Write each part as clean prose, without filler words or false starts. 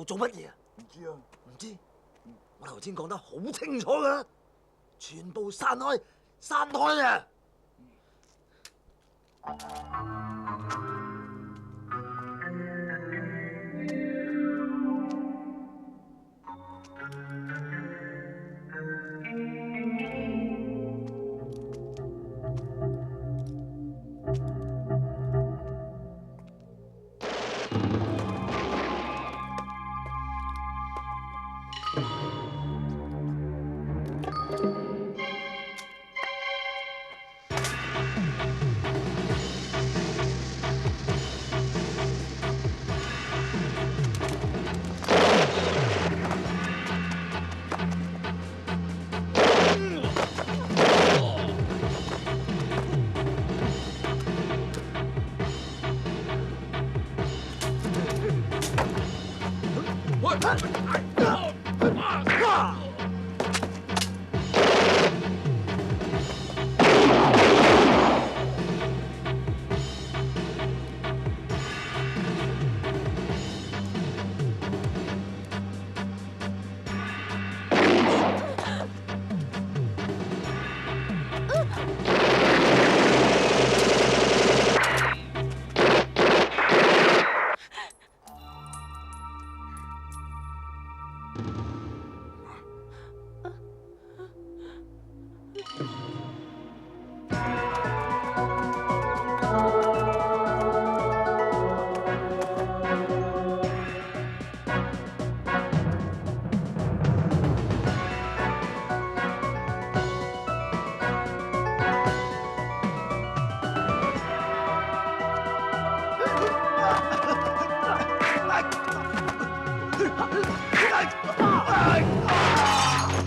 度做乜嘢啊？唔知啊。唔知？我頭先講得好清楚㗎啦，全部散開，散開啊！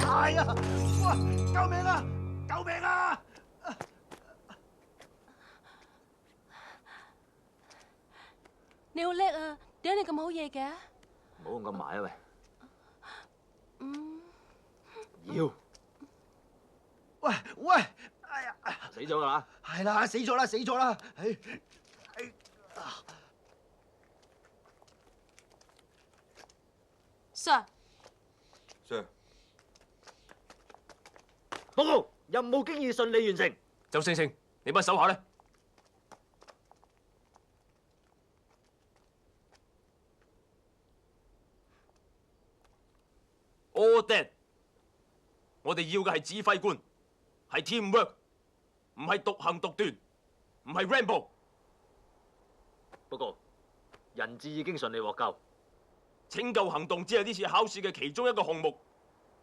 哎呀！哇！救命啊！救命啊！你好叻啊！點解你咁好嘢嘅？唔好咁埋啊喂！嗯。要喂喂！哎呀！死咗啦！係啦，死咗啦，死咗啦！Sir， Sir， 報告，任務經已順利完成。周星星，你班手下咧？ All dead。我哋要嘅係指揮官，係 teamwork， 唔係獨行獨斷，唔係 Rambo。報告，人質已經順利獲救。拯救行動只係呢次考試嘅其中一個項目，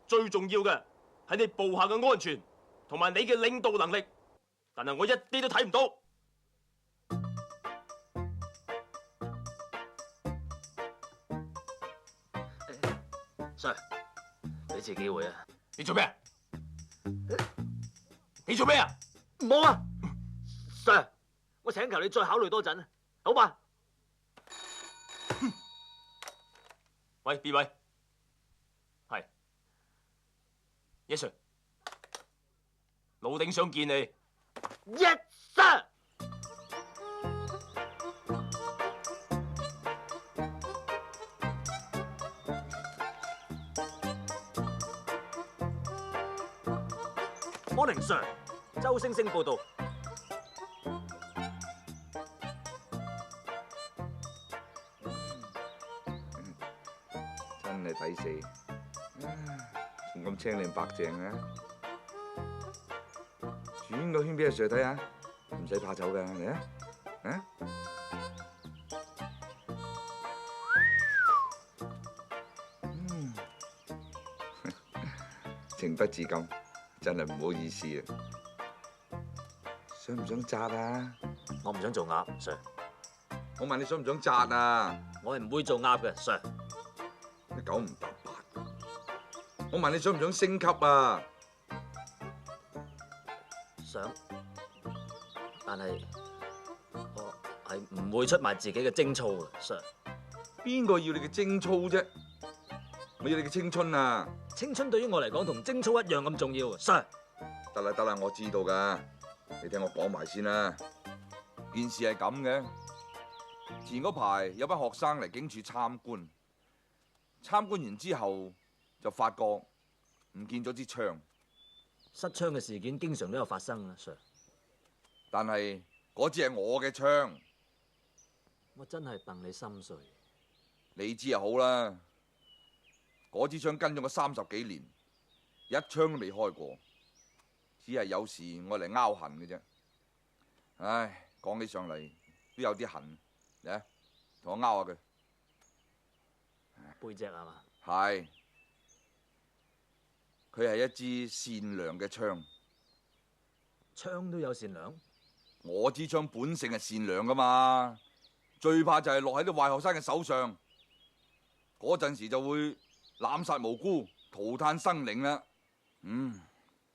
最重要嘅係你部下嘅安全同埋你嘅領導能力。但係我一啲都睇唔到。 Sir， 俾次機會啊！你做咩？你做咩啊？唔好啊 ，Sir， 我請求你再考慮多陣啊，好吧？喂，B 位，係，Yes sir， 老頂想見你。Yes sir。Morning sir， 周星星報道。真係抵死，仲咁青靚白淨嘅，轉個圈俾阿 Sir 睇下，唔使怕醜㗎，嚟啊！啊！情不自禁，真係唔好意思啊！想唔想紮啊？我唔想做鴨 ，Sir。我問你想唔想紮啊？我係唔會做鴨嘅 ，Sir。你九唔搭八。我問你想唔想升級啊？想，但係我係唔會出賣自己嘅貞操嘅 ，Sir。邊個要你嘅貞操啫？我要你嘅青春啊！青春對於我嚟講同貞操一樣咁重要，Sir。得啦得啦，我知道噶，你聽我講埋先啦。件事係咁嘅，前嗰排有班學生嚟警署參觀，參觀完之後就發覺唔見咗支槍，失槍嘅事件經常都有發生啊，Sir。但係嗰支係我嘅槍，我真係戥你心碎。你知就好啦。嗰支槍跟咗我30幾年，一槍都未開過，只係有時我嚟拗痕嘅啫。唉，講起上嚟都有啲痕，嚟同我拗下佢。背脊係嘛？係，佢係一支善良嘅槍。槍都有善良？我支槍本性係善良噶嘛，最怕就係落喺啲壞學生嘅手上，嗰陣時就會濫殺無辜、塗炭生靈啦。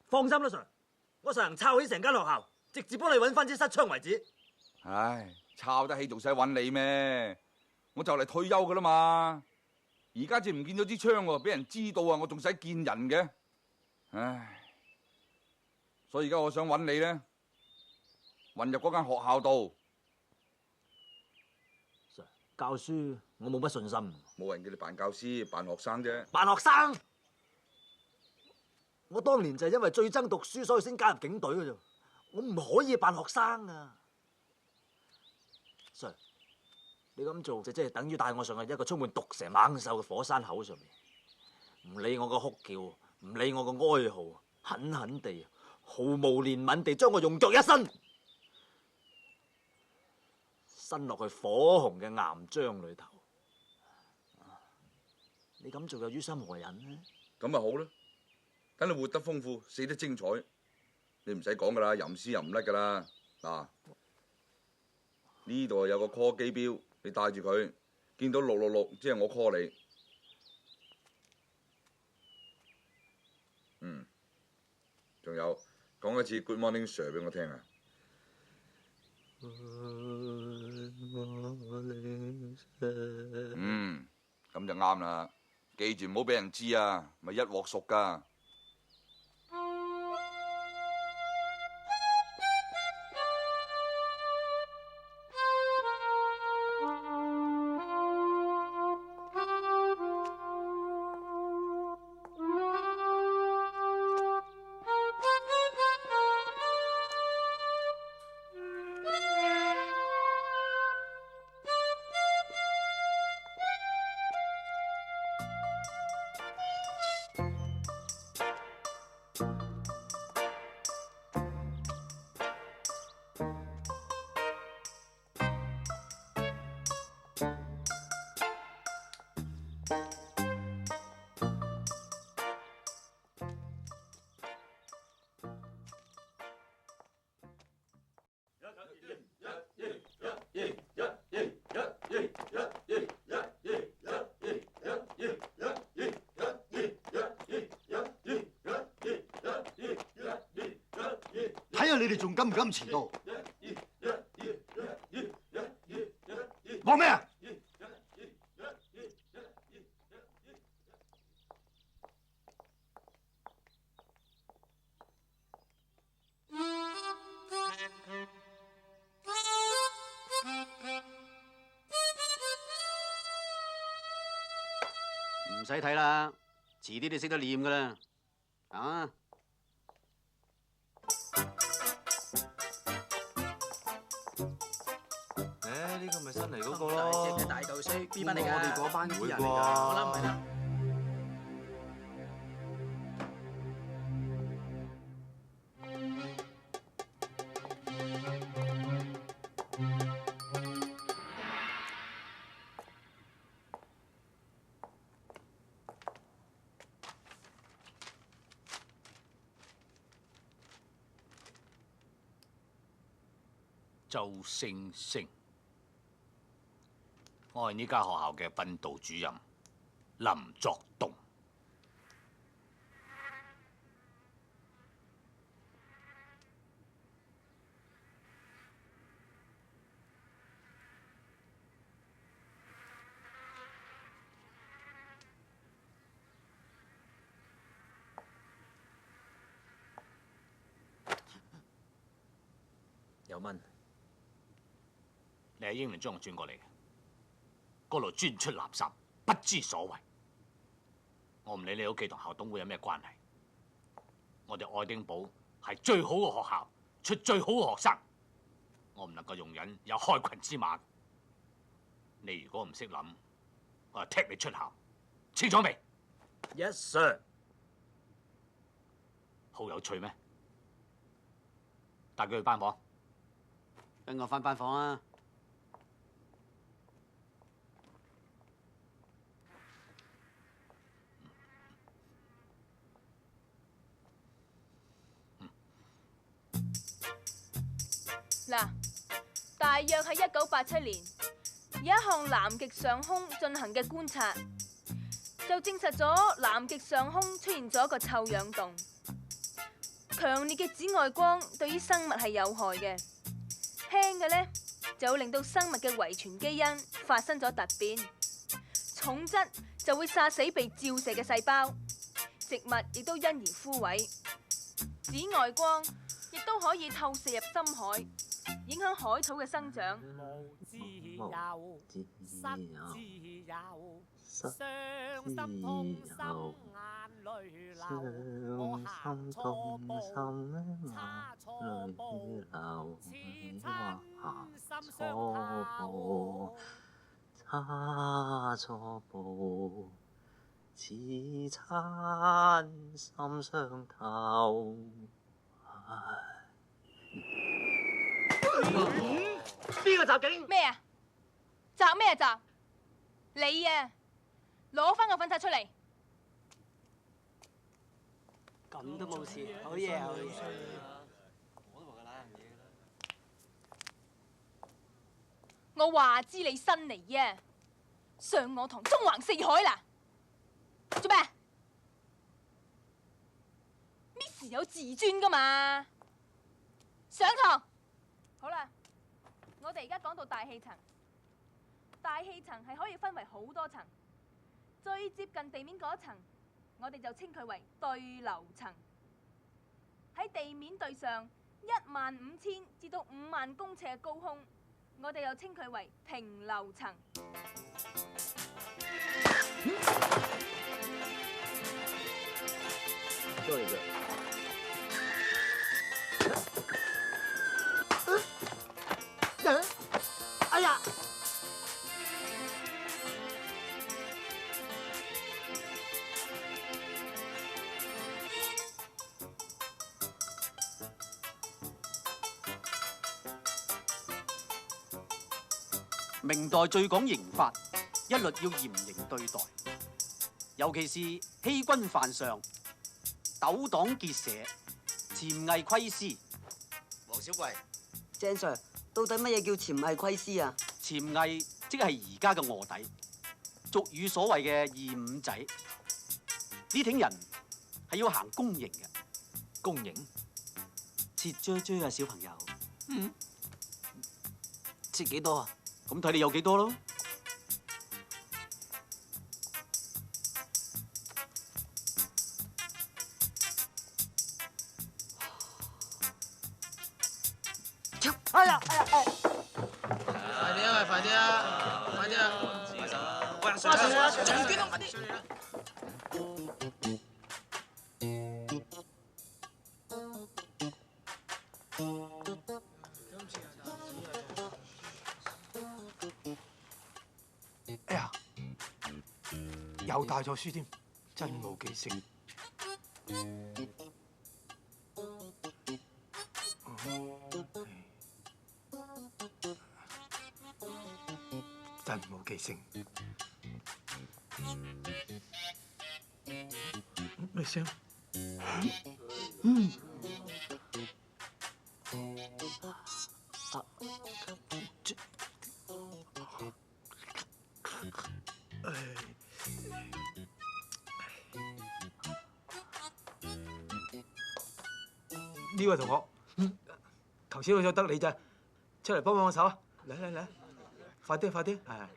放心啦，Sir，我實行抄起成間學校，直接幫你揾翻支失槍為止。唉，抄得起仲使揾你咩？我就嚟退休噶啦嘛，而家至唔見咗支槍喎，俾人知道啊，我仲使見人嘅。唉，所以而家我想揾你咧，混入嗰間學校度。Sir，教書我冇乜信心。冇人叫你扮教師，扮學生啫。扮學生？我當年就係因為最憎讀書，所以先加入警隊嘅啫。我唔可以扮學生啊 ，Sir。你咁做就即係等於帶我上去一個充滿毒蛇猛獸嘅火山口上面，唔理我個哭叫，唔理我個哀號，狠狠地、毫無憐憫地將我用腳一伸落去火紅嘅岩漿裏頭。你咁做又於心何忍呢？咁咪好咯，等你活得豐富，死得精彩。你唔使講噶啦，吟詩吟唔甩噶啦。嗱，呢度有個 call 機錶，你帶住佢，見到666，即係我 call 你。仲有講一次 Good morning sir 俾我聽啊。咁就啱啦。記住唔好俾人知啊，咪一鑊熟噶。睇下你哋仲敢唔敢遲到？講咩啊？唔使睇啦，遲啲你識得念噶啦，啊！呢個咪新嚟嗰個大隻咯，嘅大舊衰 B 班嚟㗎，我哋嗰班啲人會啩我諗唔係啦。周星星，我係呢間學校嘅訓導主任林作棟。有蚊。你喺英倫將我轉過嚟嘅，嗰度專出垃圾，不知所謂。我唔理你屋企同校董會有咩關係。我哋愛丁堡係最好嘅學校，出最好嘅學生。我唔能夠容忍有害群之馬。你如果唔識諗，我就踢你出校，清楚未 ？Yes sir。好有趣咩？帶佢去班房。跟我翻班房啊！嗱，大約喺1987年，有一項南極上空進行嘅觀察，就證實咗南極上空出現咗一個臭氧洞。強烈嘅紫外光對於生物係有害嘅，輕嘅呢就會令到生物嘅遺傳基因發生咗突變，重則就會殺死被照射嘅細胞，植物亦都因而枯萎。紫外光亦都可以透射入深海，影響海草嘅生長。自由，失自由，傷心痛心眼淚流，我行錯步，差錯步，似親心傷透。差錯步，似親心傷透。邊個襲警？咩啊？襲咩襲？你啊，攞翻個粉刷出嚟！咁都冇事，好嘢好嘢。我話知你新嚟啊，上我堂中橫四海啦！做咩？Miss 有自尊噶嘛？上堂。好啦，我哋而家講到大氣層。大氣層係可以分為好多層，最接近地面嗰層，我哋就稱佢為對流層。喺地面對上15000至到5萬公尺嘅高空，我哋又稱佢為平流層。多謝。哎呀！明代最講刑法，一律要嚴刑對待，尤其是欺君犯上、糾黨結社、潛偽窺私。黃小貴，鄭 Sir， 到底乜嘢叫潛偽窺私啊？潛偽即係而家嘅臥底，俗語所謂嘅二五仔。呢挺人係要行公刑嘅。公刑？切啫啫啊，小朋友。切幾多啊？咁睇你有幾多咯。哎呀哎呀哎！快啲啊！快啲啊！快啲啊！快上啦！長啲咯，快啲！哎呀，又帶咗書添，真冇記性。真冇記性。咩聲？呢位同學，頭先好咗得你咋，出嚟幫幫我手啊！嚟嚟嚟，快啲快啲，係。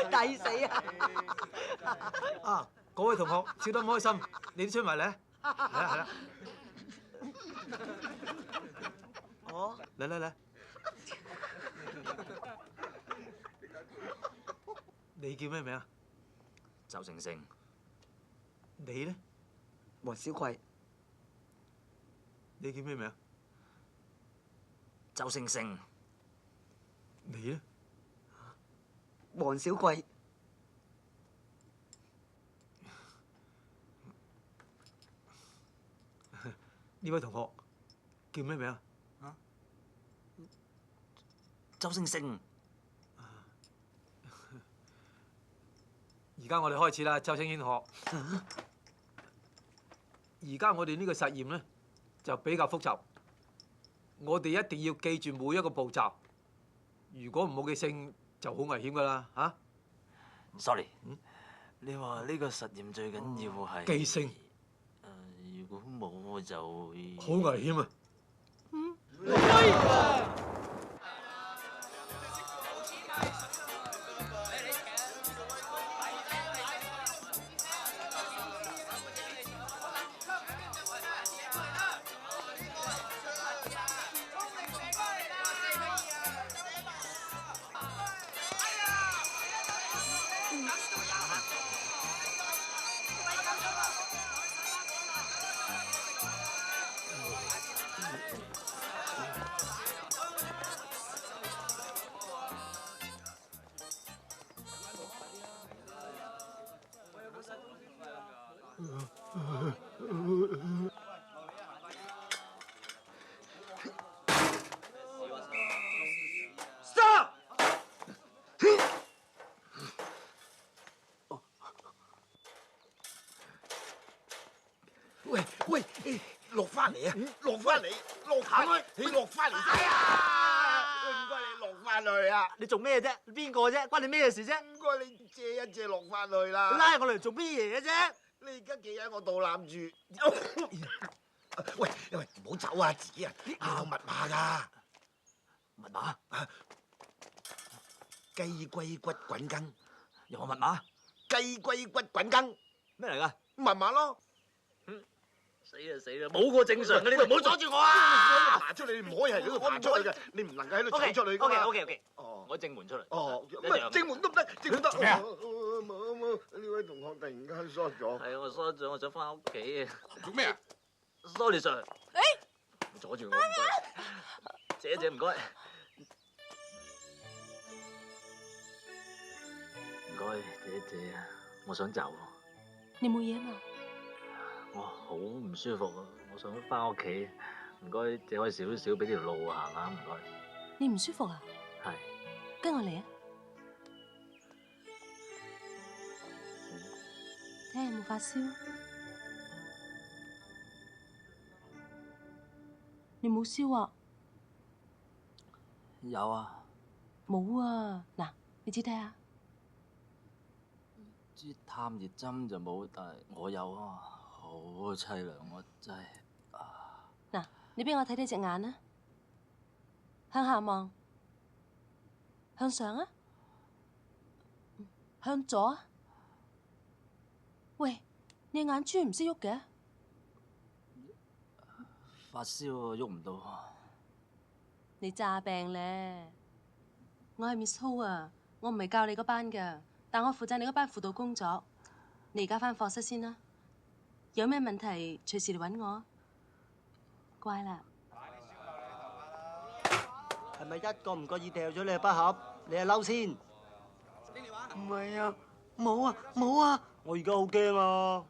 抵死啊！啊，嗰位同學笑得唔開心，你都出埋嚟，嚟啦係啦。哦，嚟嚟嚟，你叫咩名啊？周星星，你咧？黃小貴，你叫咩名？周星星，你咧？黃小貴，呢位同學叫咩名啊？周星星。而家我哋開始啦，周星星同學。而家我哋呢個實驗咧就比較複雜，我哋一定要記住每一個步驟。如果唔好記性，就好危險噶啦嚇。Sorry，你話呢個實驗最緊要係記性。如果冇我就好危險啊！喂，落翻嚟啊！落翻嚟，落開，你落翻嚟。哎呀！唔該你落翻去啊！你做咩啫？邊個啫？關你咩事啫？唔該你借一借落翻去啦。拉我嚟做咩嘢嘅啫？你而家企喺我肚腩住。喂，唔好走啊！自己人，你有密碼㗎。密碼？雞龜骨滾羹。有冇密碼？雞龜骨滾羹。咩嚟㗎？密碼咯。死啦！冇個正常嘅，你哋唔好阻住我啊！爬出嚟，你唔可以喺呢度爬出去嘅，你唔能夠喺度走出去㗎嘛。OK。哦，我正門出嚟。哦，一樣正門都唔得，正門得。做咩啊？冇，呢位同學突然間疏咗。係啊，我疏咗，我想翻屋企啊。做咩啊？ Sorry Sir。阻住我，唔該。姐唔該。唔該，姐啊，我想走。你冇嘢嘛？我好唔舒服啊！我想翻屋企，唔該借開少少俾條路行下，唔該。你唔舒服啊？係。跟我嚟啊！睇下有冇發燒。你冇燒啊？有啊。冇啊！嗱，你指睇下。支探熱針就冇，但係我有啊。好凄涼，我真係嗱，你俾我睇睇隻眼啊，向下望，向上啊，向左啊。喂，你眼珠唔識喐嘅？發燒啊，喐唔到。你詐病咧？我係 Miss Ho 啊，我唔係教你嗰班㗎，但我負責你嗰班輔導工作。你而家返課室先啦。有咩問題隨時嚟揾我，乖啦。係咪一個唔覺意掉咗你嘅筆盒？你係嬲先？唔係啊，冇啊！我而家好驚啊！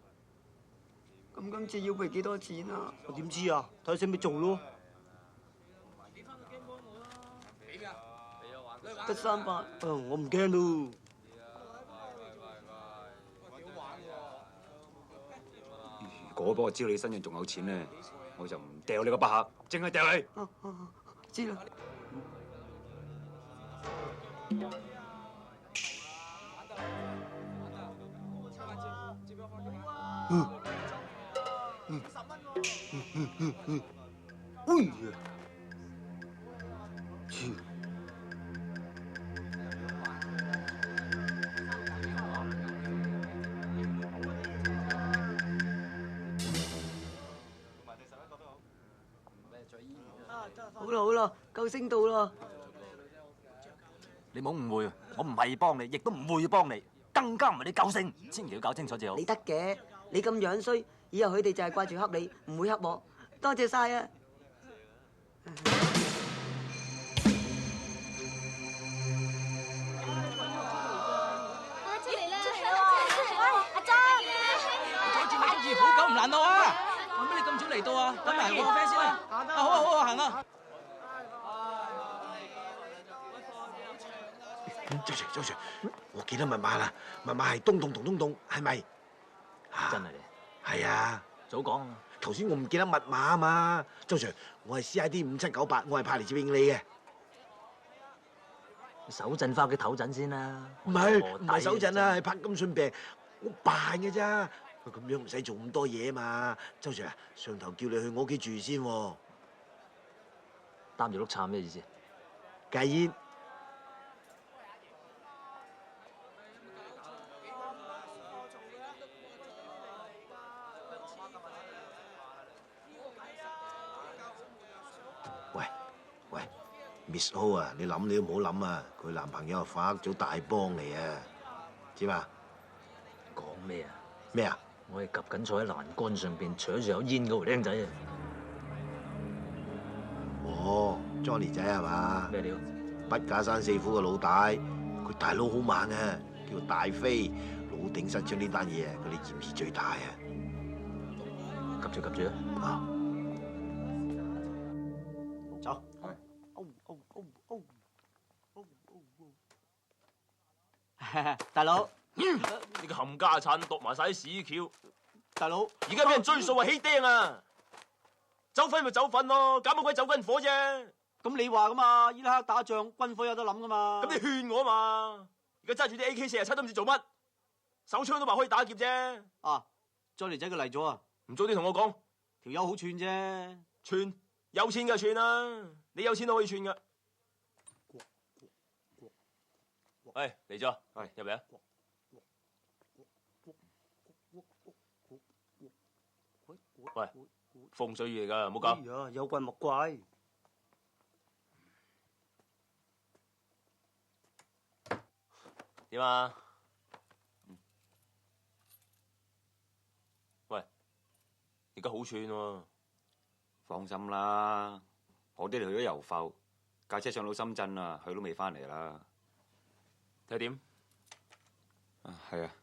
咁今次要賠幾多錢啊？我點知啊？睇下使唔使做咯。得300，我唔驚咯。如果我知道你身上仲有錢咧，我就唔掉你個筆盒，淨係掉你。知啦。好啦，救星到啦！你唔好誤會，我唔係幫你，亦都唔會幫你。更加唔係你救星，千祈要搞清楚至好。你得嘅，你咁樣衰，以後佢哋就係掛住恰你，唔會恰我。多謝晒啊！好久唔難到啊！做咩你咁早嚟到啊？等埋我個 friend 先啦。好啊好啊，行啊！周 Sir，我記得密碼啦，密碼係東洞，係咪？真係嘅。係啊，早講啊！頭先我唔記得密碼啊嘛，周 Sir，我係 CID 5798，我係派嚟接應你嘅。手震翻屋企唞陣先啦。唔係手震啊，係柏金遜病，我扮嘅咋。咁樣唔使做咁多嘢嘛，周 Sir 啊，上頭叫你去我屋企住先喎。擔住碌杉咩意思？戒煙。喂 ，Miss O 啊，你諗你都唔好諗啊，佢男朋友係發咗大幫嚟啊，知嘛？講咩啊？咩啊？我係及緊坐喺欄杆上邊，扯住有煙嗰條僆仔啊！哦 ，Johnny 仔係嘛？咩料？筆架山四虎嘅老大，佢大佬好猛啊，叫大飛，老頂失將呢單嘢啊，佢哋嫌疑最大啊！及住啊！走。大佬，你個冚家產度埋晒啲屎橋，大佬，而家俾人追數啊，起釘啊！走粉咪走粉咯，搞乜鬼走軍火啫？咁你話噶嘛？依家打仗軍火有得諗噶嘛？咁你勸我嘛？而家揸住啲 AK47都唔知做乜，手槍都話可以打劫啫。啊，Johnny仔佢嚟咗啊！唔早啲同我講，條友好串啫，串有錢就串啦，你有錢都可以串噶。喂，嚟咗，喂，入嚟啊！喂，風水嘢嚟噶，唔好搞。哎呀，有怪莫怪。點啊？喂，而家好串喎。放心啦，我爹哋去咗遊埠，架車上到深圳啦，佢都未翻嚟啦。睇下點？係啊，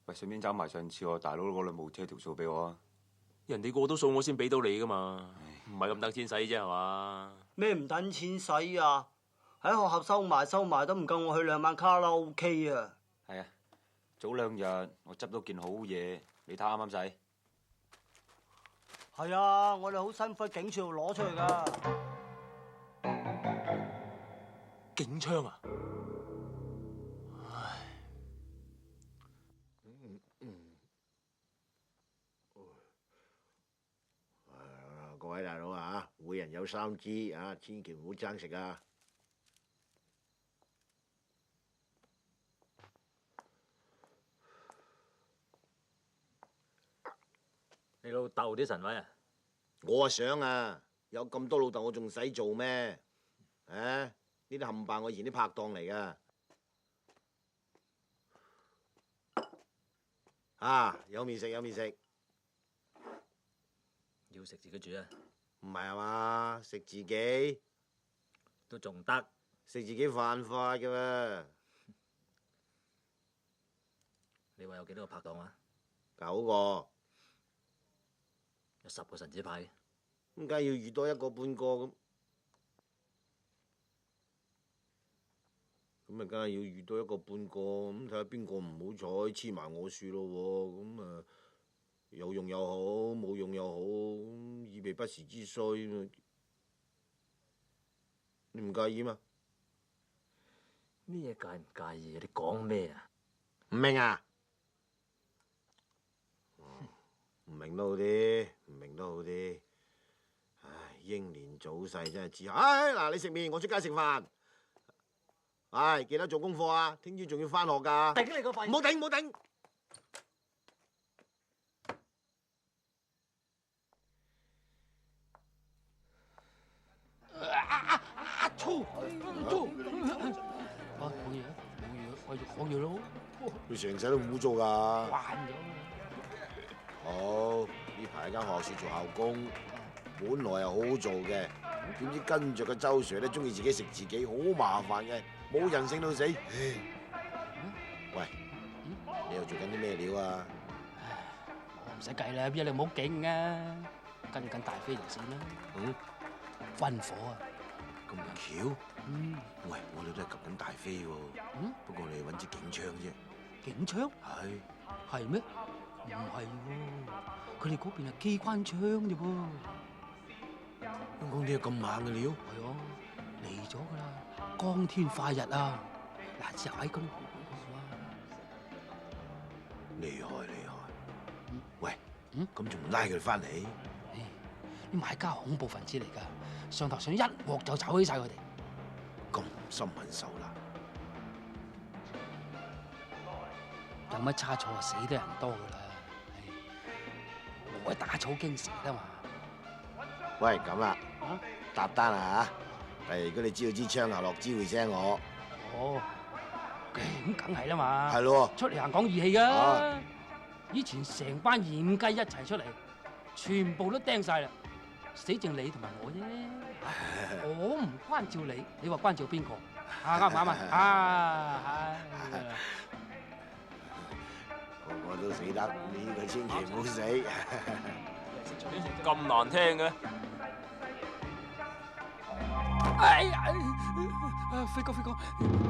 喂，順便找埋上次我大佬嗰兩部車條數俾我啊！人哋過到數我先俾到你噶嘛，唔係咁等錢使啫係嘛？咩唔等錢使啊？喺學校收埋都唔夠我去2晚卡拉 OK 啊！係啊，早2日我執到件好嘢，你睇啱唔啱使？係啊，我哋好辛苦喺警署度攞出嚟噶。警槍啊！各位大佬啊，每人有3支啊，千祈唔好爭食啊！你老豆啲神位啊？我啊想啊，有咁多老豆，我仲使做咩？啊，呢啲冚唪我以前啲拍檔嚟噶。啊，有面食有面食。要食自己煮啊？唔係啊嘛，食自己都仲得，食自己犯法嘅喎。你話有幾多個拍檔啊？9個，有10個神子派嘅，咁梗係要遇多1個半個咁，咁咪梗係要遇多1個半個，咁睇下邊個唔好彩黐埋我樹咯喎，咁啊有用又好，冇用又好，以備不時之需。你唔介意嘛？咩介唔介意啊？你講咩啊？唔明啊？唔明都好啲，唔明都好啲。唉，英年早逝真係知。唉，嗱，你食麵，我出街食飯。唉，記得做功課啊！聽朝仲要返學㗎。頂你個肺！唔好頂，唔好頂。粗！冇嘢，我講嘢咯。佢成世都污糟㗎。慣咗。好，呢排喺間學校做校工，本來又好好做嘅，點知跟着個周 Sir 咧，中意自己食自己，好麻煩嘅，冇人性到死。喂，你又做緊啲咩料啊？我唔使計啦，邊有你唔好勁啊！跟緊大飛條線啦。嗯，軍火啊！咁巧？喂，我哋都係及緊大飛喎。不過我哋揾支警槍啫。警槍？係咩？唔係喎，佢哋嗰邊係機關槍啫噃。香港啲有咁猛嘅料？係啊，嚟咗㗎啦，光天化日啊！嗱，之後喺咁。厲害厲害！喂，咁仲唔拉佢哋翻嚟？啲買家恐怖分子嚟㗎，上頭想一鑊就炒起晒佢哋。咁心狠手辣，有乜差錯死得人多㗎啦！冇謂打草驚蛇啦嘛。喂，咁啦，搭單啦嚇！如果你知道支槍下落知會聲我。哦，咁梗係啦嘛。係咯。出嚟行講義氣㗎。以前成班鹽雞一齊出嚟，全部都釘晒啦，死剩你同埋我啫。我唔關照你，你話關照邊個？啱唔啱啊？個個都死得，呢個千祈唔好死。咁難聽嘅。哎呀！飛哥，唔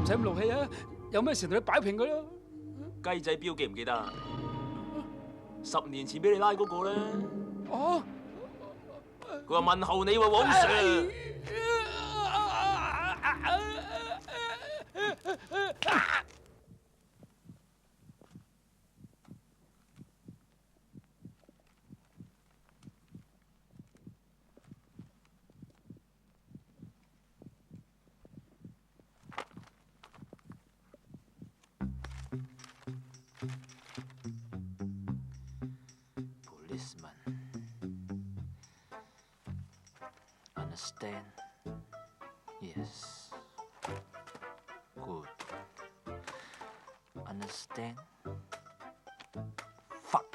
使咁勞氣啊！有咩事同你擺平佢咯。雞仔標記唔記得啊？10年前俾你拉嗰個咧。哦。佢話問候你喎，黃 Sir。Understand? Yes. Good. Understand? Fuck.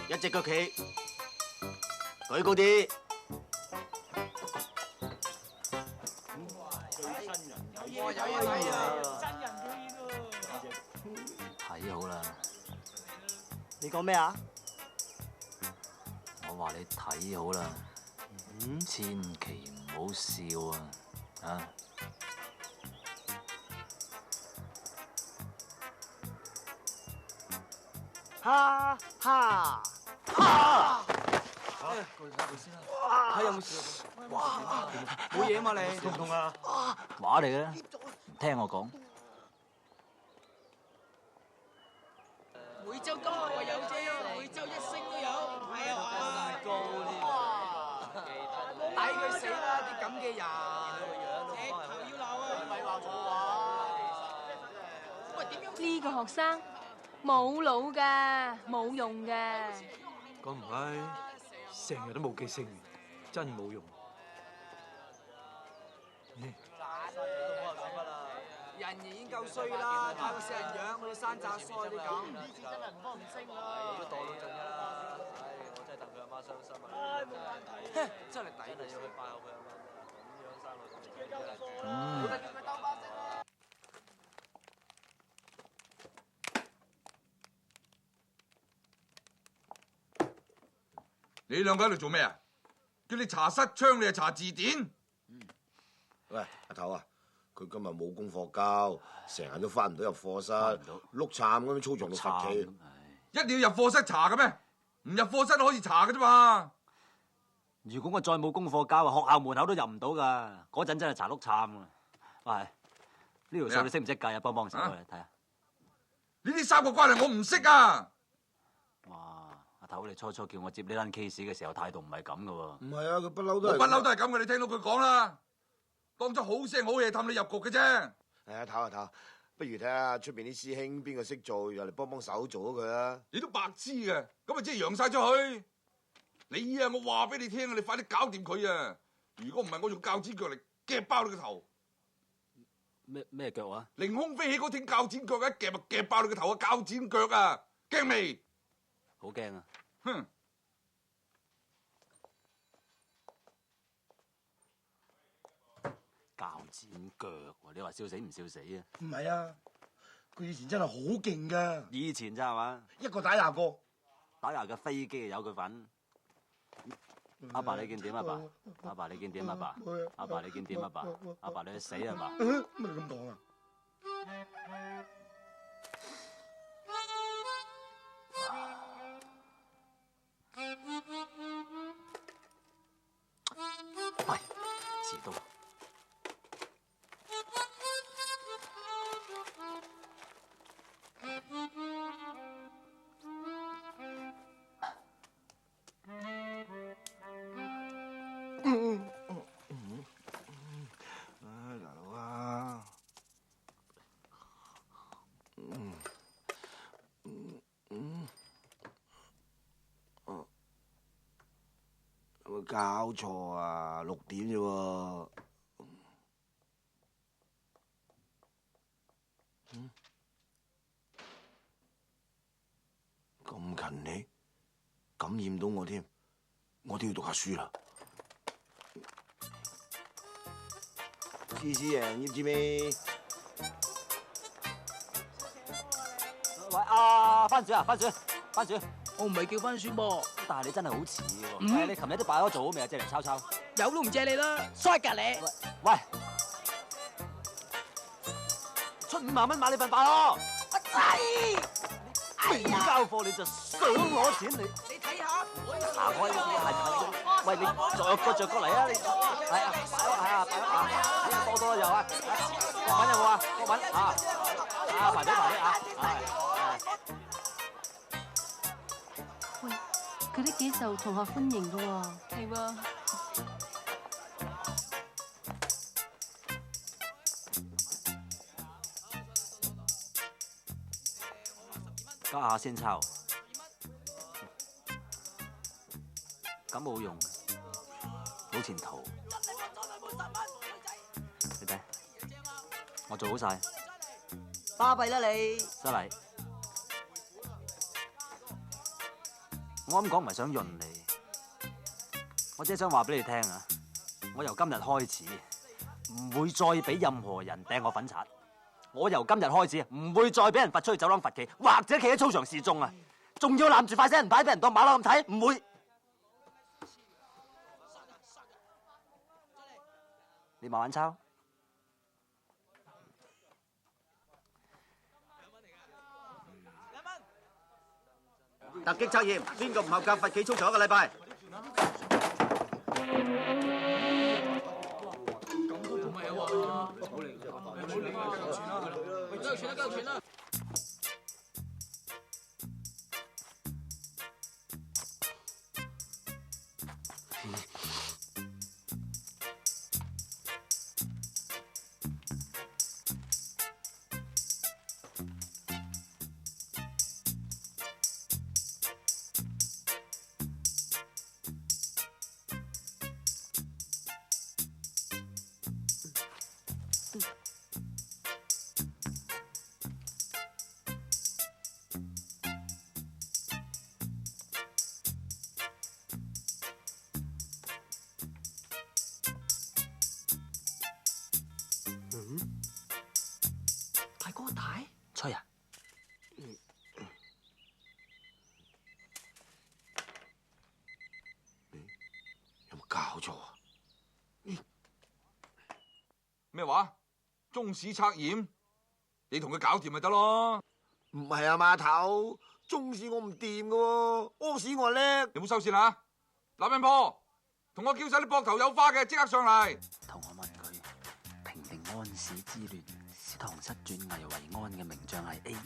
一隻腳企，舉高啲。睇好啦！你講咩啊？我話你睇好啦，千祈唔好笑啊！哈哈！睇有冇事？冇嘢嘛你？痛唔痛啊？話嚟嘅啦，唔聽我講。每週金我有啫，每週1星都有，係啊！咁高添，抵佢死啦！啲咁嘅人，直頭要鬧啊！咪話我話，喂點樣？呢個學生冇腦㗎，冇用㗎。咁唔係，成日都冇記性，真冇用。人已經夠衰啦，太過死人樣，我哋山楂腮啲咁。以前真係唔方唔升啊！都墮到盡㗎啦！唉，我真係戥佢阿媽傷心啊！唉，冇問題。真係抵你要去拜下佢阿媽，咁樣生女。冇得叫佢兜巴星啦！你兩個喺度做咩啊？叫你查失槍，你係查字典？喂，阿頭啊，佢今日冇功課交，成日都翻唔到入課室，碌杉咁樣操場度罰企。一定要入課室查嘅咩？唔入課室都可以查嘅啫嘛。如果我再冇功課交啊，學校門口都入唔到噶。嗰陣真係查碌杉啊！喂，呢條數你識唔識計啊？幫幫手啊！睇下。呢啲三角關係我唔識啊！哇，阿頭你初初叫我接呢單 case 嘅時候態度唔係咁噶喎。唔係啊，佢不嬲都我不嬲都係咁嘅，你聽到佢講啦，當咗好聲好氣氹你入局嘅啫。係啊，頭，不如睇下出邊啲師兄邊個識做，又嚟幫手做咗佢啊！你都白痴嘅，咁咪即係揚晒出去。你啊，我話俾你聽啊，你快啲搞掂佢啊！如果唔係，我用鉸剪腳嚟夾爆你個頭。咩腳啊？凌空飛起嗰挺鉸剪腳一夾就夾爆你個頭啊！鉸剪腳啊，驚未？好驚啊！哼！鉸剪腳喎，你話笑死唔笑死啊？唔係啊，佢以前真係好勁噶。以前咋係嘛？一個打廿個，打廿架飛機有佢份。阿爸你見點啊爸？阿爸你見點啊爸？阿爸你見點啊爸？阿爸你死啊爸？乜你咁講啊？喂，遲到。有冇搞錯啊？6點啫喎。咁勤力，感染到我添，我都要讀下書啦。思啊，要知咩？喂，番薯啊，番薯，我唔係叫番薯噃，但係你真係好似喎。你琴日都擺咗做好未啊？借嚟抄抄。有都唔借你啦，衰㗎你！喂，出5萬蚊買你份飯咯。我仔，未交貨你就想攞錢你？你睇下，行開呢啲係，喂你着過嚟啊！你係啊，擺啊，多又啊，國品有冇啊？國品排隊啊！喂，佢都幾受同學歡迎噶喎。係喎。家下先抄，咁冇用，冇前途。你睇，我做好晒。巴閉啦你！失禮。我咁講唔係想潤你，我只係想話俾你聽啊！我由今日開始，唔會再俾任何人掟我粉刷。我由今日開始唔會再俾人罰出去走廊罰企，或者企喺操場示眾啊！仲要攬住塊死人牌俾人當馬騮咁睇，唔會。你慢慢抄。突擊測驗，邊個唔合格罰企操場1個禮拜？搞錯啊？咩話？中史測驗，你同佢搞掂咪得咯？唔係啊，碼頭，中史我唔掂噶喎，屙屎我叻。你冇收線啦！男人婆，同我叫晒啲膊頭有花嘅，即刻上嚟。同我問佢平定安史之亂，使唐室轉危為安嘅名將係 A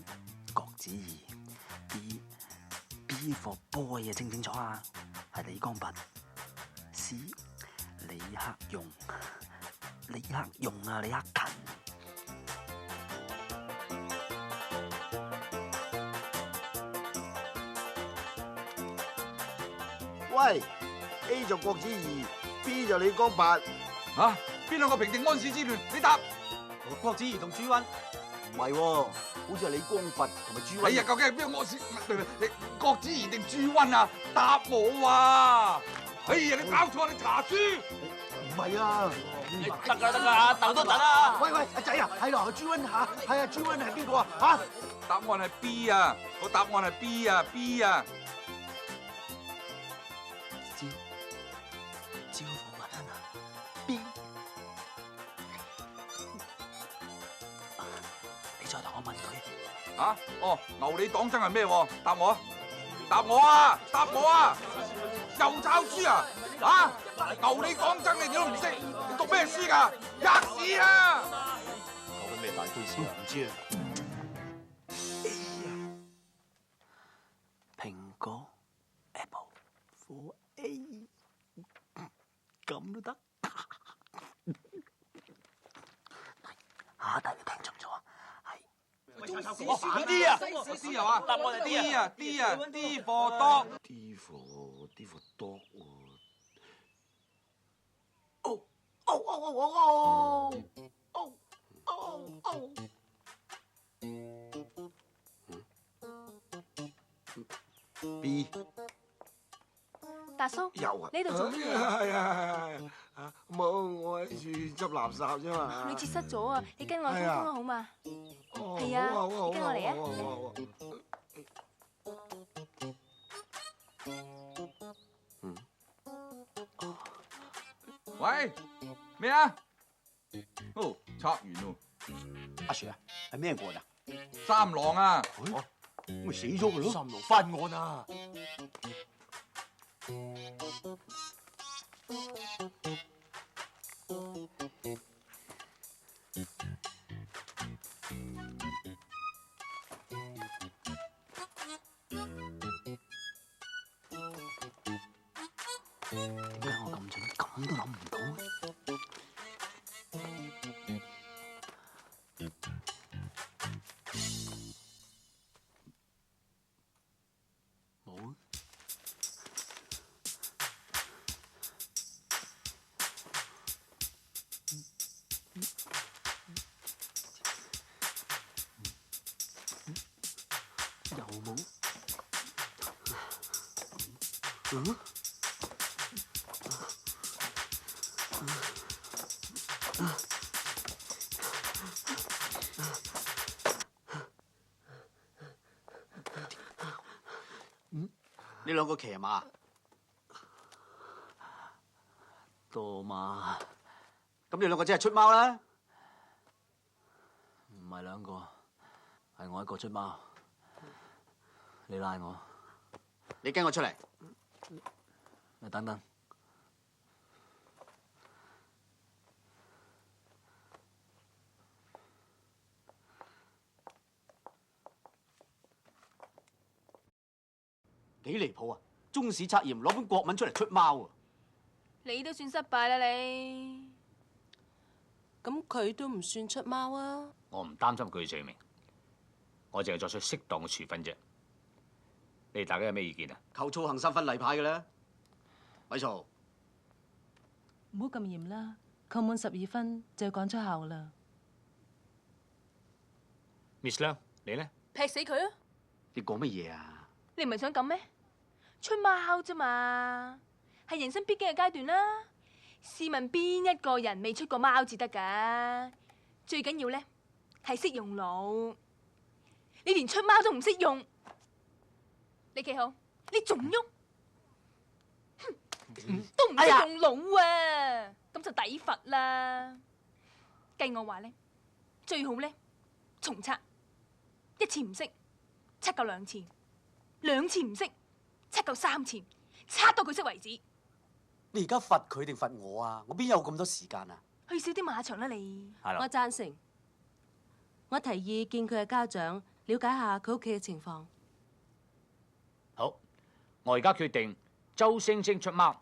郭子儀 ，B for boy 啊，清唔清楚啊？係李光弼 ，C 李克用啊，李克勤。喂 ，A 就郭子儀 ，B 就李光弼。啊，邊兩個平定安史之亂？你答。郭子儀同朱溫。唔係喎，好似係李光弼同埋朱溫。哎呀，究竟係邊個安史？你郭子儀定朱溫啊？答我啊！哎呀，你搞錯，你查書。唔係啊。得㗎，等多陣啦。喂，阿仔啊，係咯，朱溫嚇，係啊，朱溫係邊個啊？嚇？答案係 B 啊，個答案係 B 啊 ，B 啊。招呼文啊 ，B。你再同我問佢。啊？哦，牛李黨爭係咩？答我啊！答我啊！答我啊！又抄書啊！啊！牛李黨爭你都唔識，你讀咩書㗎？吔屎啊！講緊咩大 case 啊？唔知啊。蘋果 Apple for A， 咁都得？下題你聽錯咗，係 D 啊 ，D 啊嘛，答案係 D 啊 ，D 啊 ，D for dog。D for dog 喎。B 達叔，有啊，你喺度做咩啊？係啊，冇，我喺處執垃圾啫嘛。你截失咗啊！你跟我通通啊，好嘛？係啊，你跟我嚟啊！喂，咩啊？哦，測完咯。阿 Sir 啊，係咩案啊？三郎啊！咪死咗佢咯！三郎翻案啊！點解我咁蠢，咁都諗唔到？冇。又冇。呢兩個騎馬，多馬，咁你兩個真係出貓啦？唔係兩個，係我一個出貓。你拉我，你跟我出嚟。你等等。幾離譜啊！中史測驗攞本國文出嚟出貓啊！你都算失敗啦你。咁佢都唔算出貓啊！我唔擔心佢嘅罪名，我淨係作出適當嘅處分啫。你哋大家有咩意見啊？扣操行3分例牌嘅咧，咪嘈！唔好咁嚴啦，扣滿12分就要趕出校啦。 Miss 梁，你呢？劈死佢啊！你講乜嘢啊？你唔係想咁咩？出貓啫嘛，係人生必經嘅階段啦。試問邊一個人未出過貓至得㗎？最緊要咧係識用腦。你連出貓都唔識用，你企好，你仲喐？都唔識用腦啊，咁就抵罰啦。計我話咧，最好咧重測，一次唔識，測夠2次，2次唔識，測夠3次，測到佢識為止。你而家罰佢定罰我啊？我邊有咁多時間啊？去少啲馬場啦你。我贊成。我提議見佢嘅家長，了解下佢屋企嘅情況。好，我而家決定周星星出貓，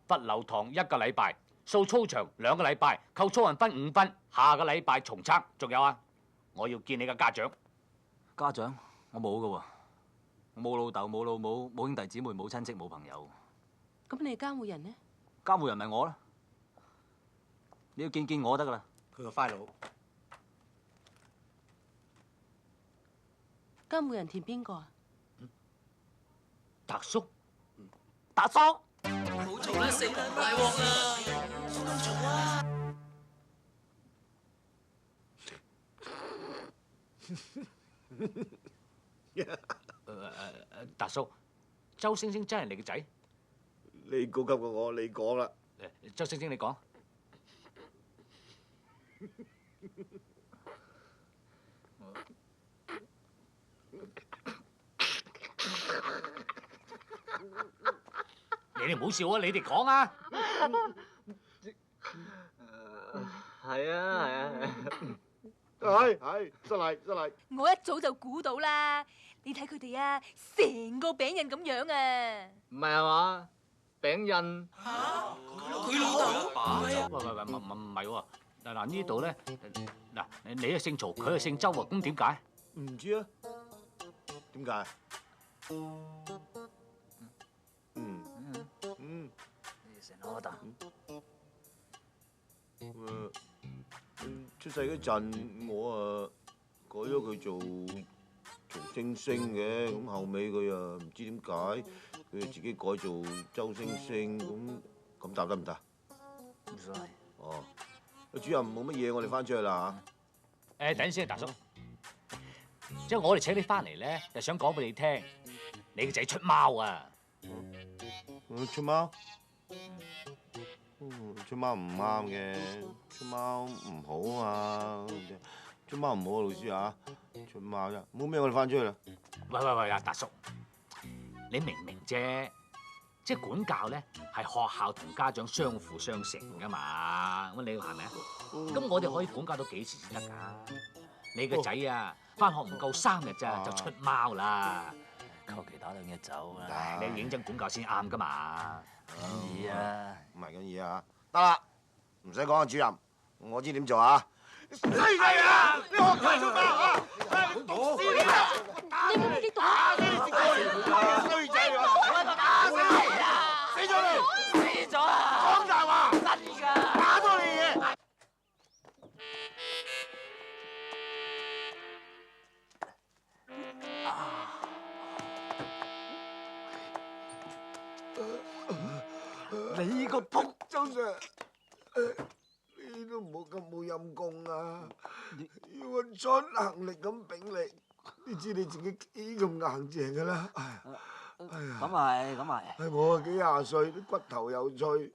罰留堂1個禮拜，掃操場2個禮拜，扣操運分5分。下個禮拜重測。仲有啊，我要見你嘅家長。家長，我冇噶喎，我冇老豆，冇老母，冇兄弟姊妹，冇親戚，冇朋友。咁你監護人呢？監護人咪我啦，你要見我得噶啦。佢個 file 監護人填邊個啊？達叔，達叔，好嘈啦，死啦，大鑊啦！咁嘈啊！達叔，周星星真係你嘅仔？你高級過我，你講啦。周星星，你講。你哋唔好笑啊！你哋講啊！係啊，係，失禮。我一早就估到啦，你睇佢哋啊，成個餅印咁樣啊！唔係啊嘛，餅印。佢老豆啊？喂，唔係喎。嗱呢度咧，嗱你係姓曹，佢係姓周喎，咁點解？唔知啊？點解？成我答。出世嗰陣，我啊改咗佢做曹星星嘅，咁後尾佢啊唔知點解，佢就自己改做周星星，咁答得唔得？唔所謂。哦，主任冇乜嘢，我哋翻出去啦嚇。等陣先，達叔。即係我哋請你翻嚟咧，就想講俾你聽，你個仔出貓啊！出貓？出貓唔啱嘅，出貓唔好啊嘛，出貓唔好啊，老師啊，出貓啫，冇咩我哋翻出去啦。喂，阿達叔，你明唔明啫？即係管教咧，係學校同家長相輔相成噶嘛，咁你係咪啊？咁我哋可以管教到幾時先得㗎？你個仔啊，翻學唔夠3日咋，就出貓啦，求其打2日走啦。你認真管教先啱㗎嘛？咁易啊？唔係咁易啊！得啦，唔使講啊，主任，我知點做啊！衰仔啊！你學佢出貓啊！讀書啊！打你唔激動啊！你衰仔啊！打死你啊！死咗你！死咗啊！講大話！真㗎！打咗你嘅！你個仆周 Sir， 你都唔好咁冇陰功啊！要我出行力咁炳你，你知你自己幾咁硬淨㗎啦！咁係。我啊幾廿歲，啲骨頭又脆，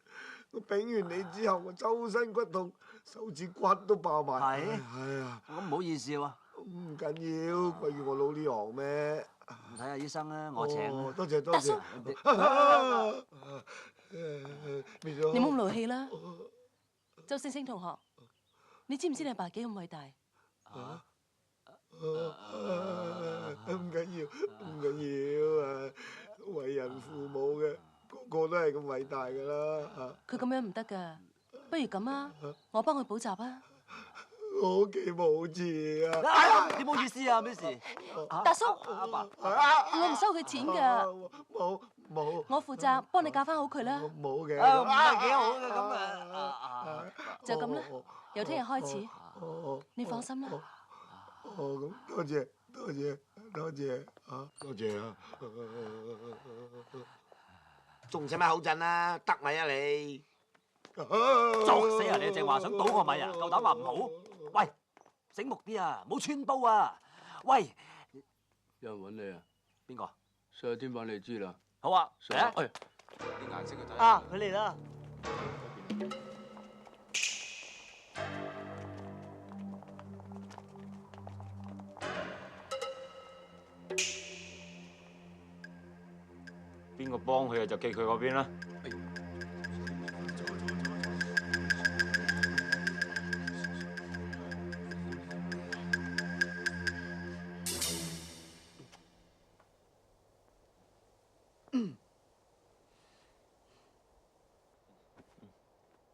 我炳完你之後，我周身骨痛，手指骨都爆埋。係啊！咁唔好意思喎。唔緊要，貴過我老呢行咩？睇下醫生啦，我請。多謝。達叔，你冇咁勞氣啦。周星星同學，你知唔知你阿爸幾咁偉大？唔緊要啊！為人父母嘅個個都係咁偉大㗎啦。佢咁樣唔得㗎，不如咁啊，我幫佢補習啊。我屋企冇錢啊！你冇意思啊？咩事？達叔，阿爸，我唔收佢錢㗎。冇。我負責幫你教翻好佢啦。冇嘅。唔係幾好嘅咁啊！就咁啦，由聽日開始，你放心啦。咁多謝啊！多謝啊！仲使乜口震啊？得咪啊你！作死啊！你正話想倒我米啊？夠膽話唔好？喂，醒目啲啊！唔好穿煲啊！喂，有人揾你啊？邊個？上天揾你知啦。好啊，上。啲顏色嘅睇。啊，佢嚟啦！邊個幫佢啊？就企佢嗰邊啦。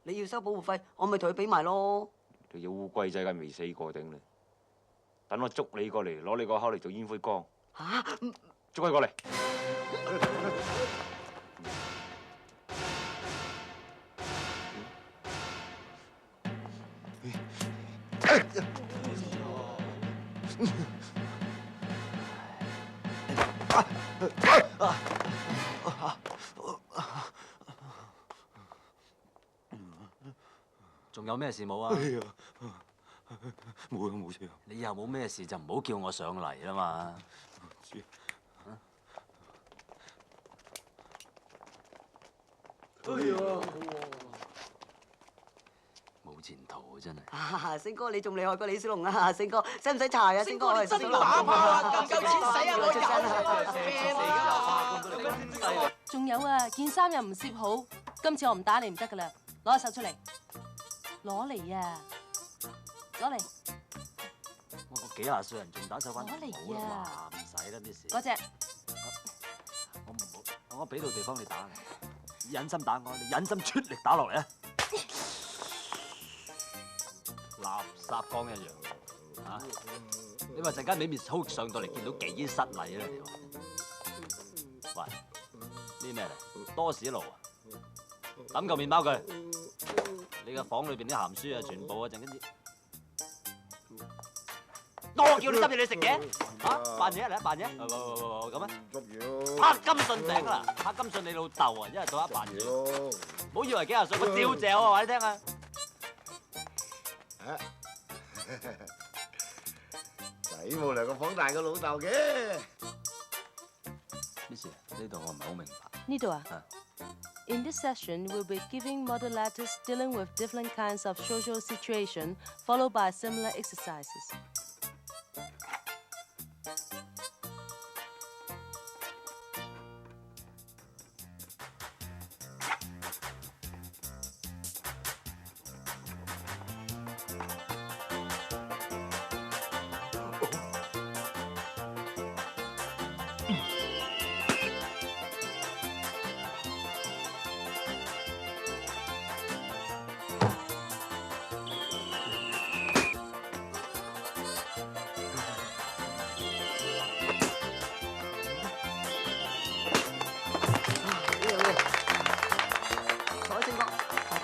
你要收保護費，我咪同佢俾埋咯。條隻烏龜仔梗係未死過頂你，等我捉你過嚟，攞你個口嚟做煙灰缸。嚇！捉佢過嚟。仲有咩事冇啊？冇啊，冇事啊。你又冇咩事就唔好叫我上嚟啦嘛。哎呀！冇前途啊，真係。啊，星哥你仲厲害過李小龍啊！星哥使唔使查啊？星哥你真係打炮啊！咁夠錢使啊！我有啊！仲有啊，件衫又唔攝好，今次我唔打你唔得噶啦，攞手出嚟，攞嚟啊，攞嚟，我個幾廿歲人仲打手翻攞嚟啊！唔使啦啲事。嗰隻我俾到地方你打，忍心打我，你忍心出力打落嚟啊！垃圾缸一樣啊！你話陣間俾 Miss Ho 上到嚟見到幾失禮啊！你話，喂，呢咩嚟？多士爐啊！抌嚿麵包佢。你個房裏邊啲鹹書啊，全部啊，陣跟住。我叫你執嘢你食嘅，嚇扮嘢嚟扮嘢，咁啊！拍金信頂啦，拍金信你老豆啊，一日到黑扮嘢，唔好以為幾廿歲我照嚼啊，話你聽啊！仔冇兩個房大過老豆嘅。咩事？呢度我唔係好明白。呢度啊？In this session, we'll be giving model letters dealing with different kinds of social situation, followed by similar exercises.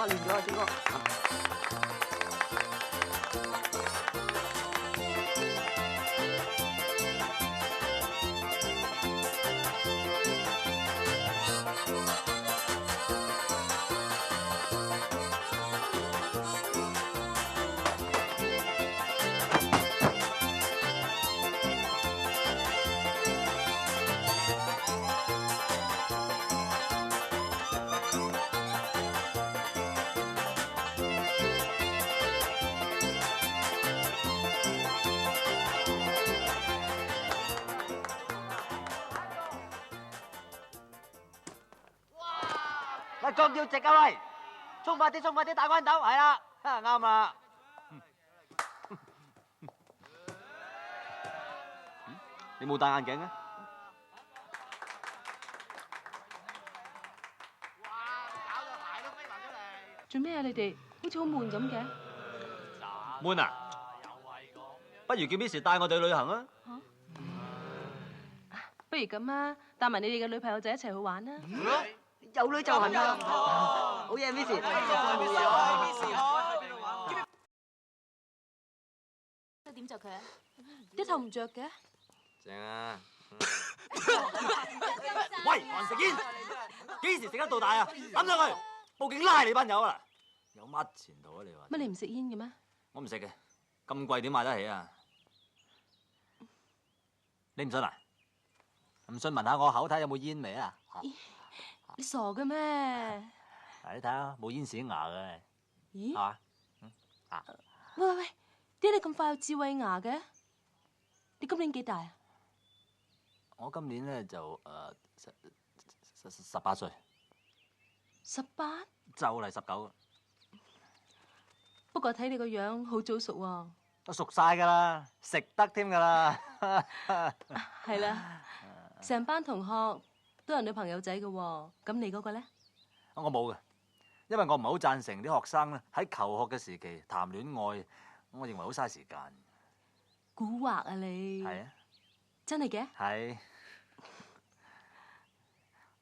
練咗啊，星哥。鋼要直啊喂！衝快啲，打關鬥，係啦，啱啦。你冇戴眼鏡啊？做咩啊？你哋好似好悶咁嘅。悶啊！不如叫 Miss 帶我哋去旅行啊！不如咁啊，帶埋你哋嘅女朋友仔一齊去玩啦。有女就行啦，好嘢 ，Miss。點着佢啊？啲頭唔着嘅。正啊！喂，還食煙？幾時食得到大啊？抌上去，報警拉你班友啊！有乜前途啊？你話？乜你唔食煙嘅咩？我唔食嘅，咁貴點買得起啊？你唔信啊？唔信聞下我口睇有冇煙味啊？你傻嘅咩？嗱，你睇下冇煙屎牙嘅，咦？係嘛？喂，點解你咁快有智慧牙嘅？你今年幾大啊？我今年咧就18歲， 18？就嚟19。不過睇你個樣好早熟喎。都熟晒㗎啦，食得添㗎啦。係啦，成班同學都有女朋友仔嘅喎，咁你嗰個咧？我冇嘅，因為我唔係好贊成啲學生咧喺求學嘅時期談戀愛，我認為好嘥時間。蠱惑啊你！係啊，真係嘅？係。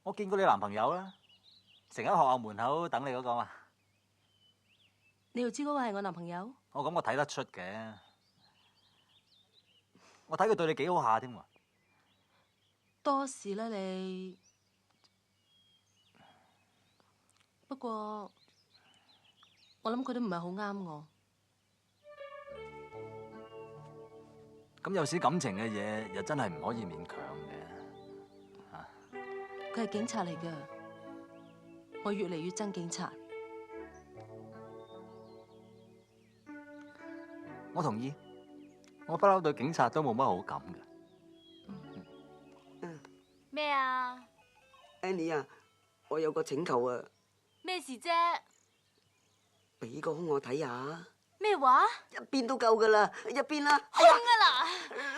我見過你男朋友啦，成日喺學校門口等你嗰個嘛。你又知嗰個係我男朋友？我咁我睇得出嘅，我睇佢對你幾好下添喎。多事啦你。不過我諗佢都唔係好啱我。咁有時感情嘅嘢又真係唔可以勉強嘅。佢係警察嚟㗎，我越嚟越憎警察。我同意，我不嬲對警察都冇乜好感嘅。咩啊？ Annie 啊，我有個請求啊，咩事啫？俾個胸我睇下。咩話？一邊都夠噶啦，一邊啦。空啊啦！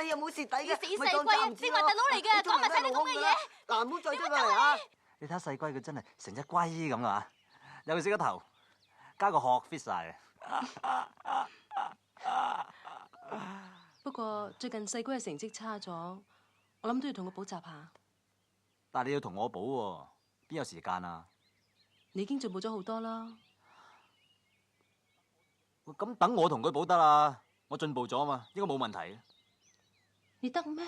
你又冇蝕底嘅，死細龜啊！正話大佬嚟嘅，講埋晒你咁嘅嘢。嗱，唔好再出嚟啊！你睇下細龜佢真係成隻龜咁啊！有佢識個頭，加個殼 fit 晒嘅。不過最近細龜嘅成績差咗，我諗都要同佢補習下。但係你要同我補喎，邊有時間啊？你已經進步咗好多啦。咁等我同佢補得啦，我進步咗嘛，應該冇問題。你得咩？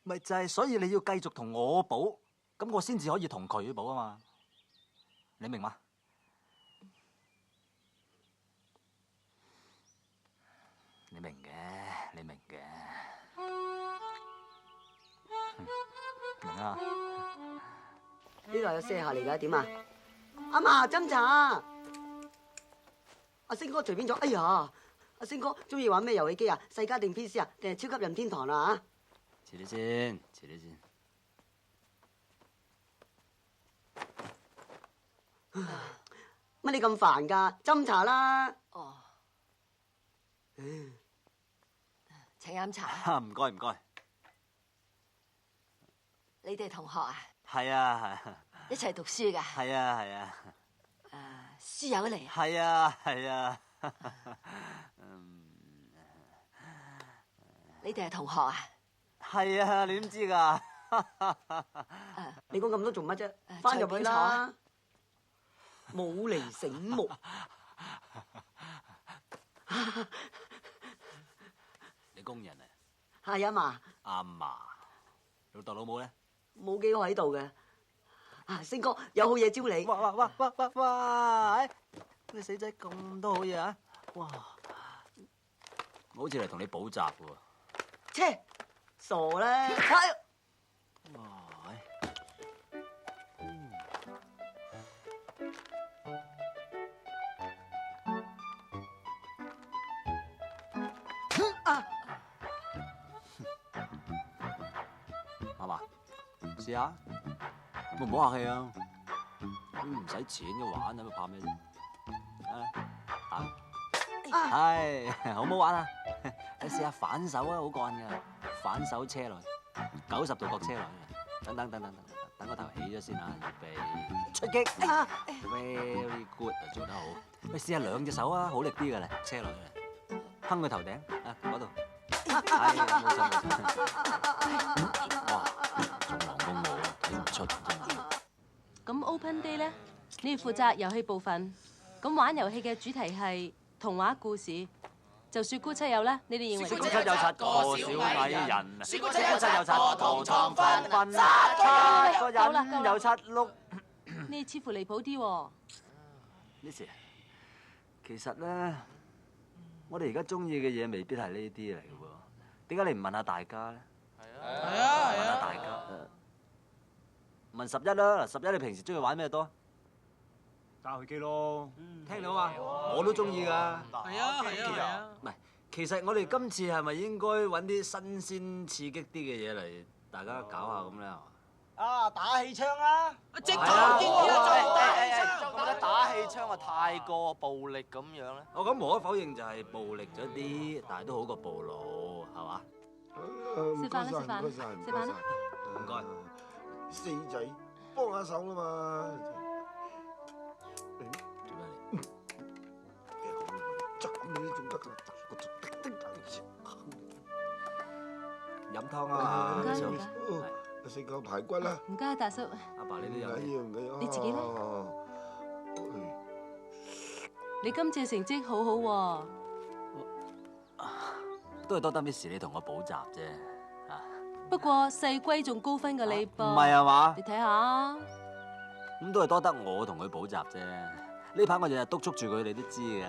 咪就係，所以你要繼續同我補，咁我先至可以同佢補啊嘛。你明嗎？你明嘅，你明嘅。明啊！呢度有卸下嚟㗎，點啊？阿嫲斟茶。阿星哥隨便咗，哎呀！阿星哥中意玩咩遊戲機啊？世嘉定 PC 啊？定係超級任天堂啊？遲啲先，遲啲先。乜你咁煩㗎？斟茶啦。哦。請飲茶。唔該唔該。你哋同學啊？係啊係。一齊讀書㗎？係啊係啊。書友嚟？係啊係啊。你哋係同學啊？係啊，你點知㗎？你講咁多做乜啫？翻入去啦。冇嚟醒目。你工人啊？係啊嘛。阿嫲，老豆老母咧？冇幾個喺度嘅。啊，星哥有好嘢招你。哇！你死仔咁多好嘢啊！哇！我好似嚟同你補習喎。切，傻啦！阿嫲，試下，唔好客氣啊！唔使錢嘅玩，咁怕咩啫？係，好唔好玩啊？你試下反手啊，好幹噶，反手車落去，90度角車落去，等個頭起咗先啊，預備出擊，very good 啊，做得好。喂，試下兩隻手啊，好力啲噶啦，車落去，哼個頭頂啊，嗰度，係冇錯。哇，仲忙過我，睇唔出。咁 Open Day 咧，你要負責遊戲部分。咁玩遊戲嘅主題係童話故事。就雪姑七友啦，你哋認為？雪姑七有7個小矮人，雪姑七有7個同床瞓7個夠啦人有7碌。你似乎離譜啲喎。呢時，其實咧，我哋而家中意嘅嘢未必係呢啲嚟嘅喎。點解你唔問下大家咧？係啊，問下大家。問11啦。11你平時中意玩咩多？打遊戲機咯。聽到嘛？我都中意㗎。係啊。唔係，其實我哋今次係咪應該揾啲新鮮刺激啲嘅嘢嚟，大家搞下咁咧？啊，打氣槍啊！直頭建議啊，我覺得打氣槍啊太過暴力咁樣咧。我咁無可否認就係暴力咗啲，但係都好過暴怒，係嘛？食飯啦，食飯啦，食飯啦。唔該。四仔幫下手啦嘛。做咩斬你都仲得㗎。飲湯啊！唔該唔該。食個排骨啦。唔該，大叔。阿爸你都有。唔緊要。你自己咧？你今次成績好好喎。都係多得 Miss 你同我補習啫。不過細龜仲高分過你噃。唔係啊嘛？你睇下。咁都係多得我同佢補習啫。呢排我日日督促住佢，你都知㗎。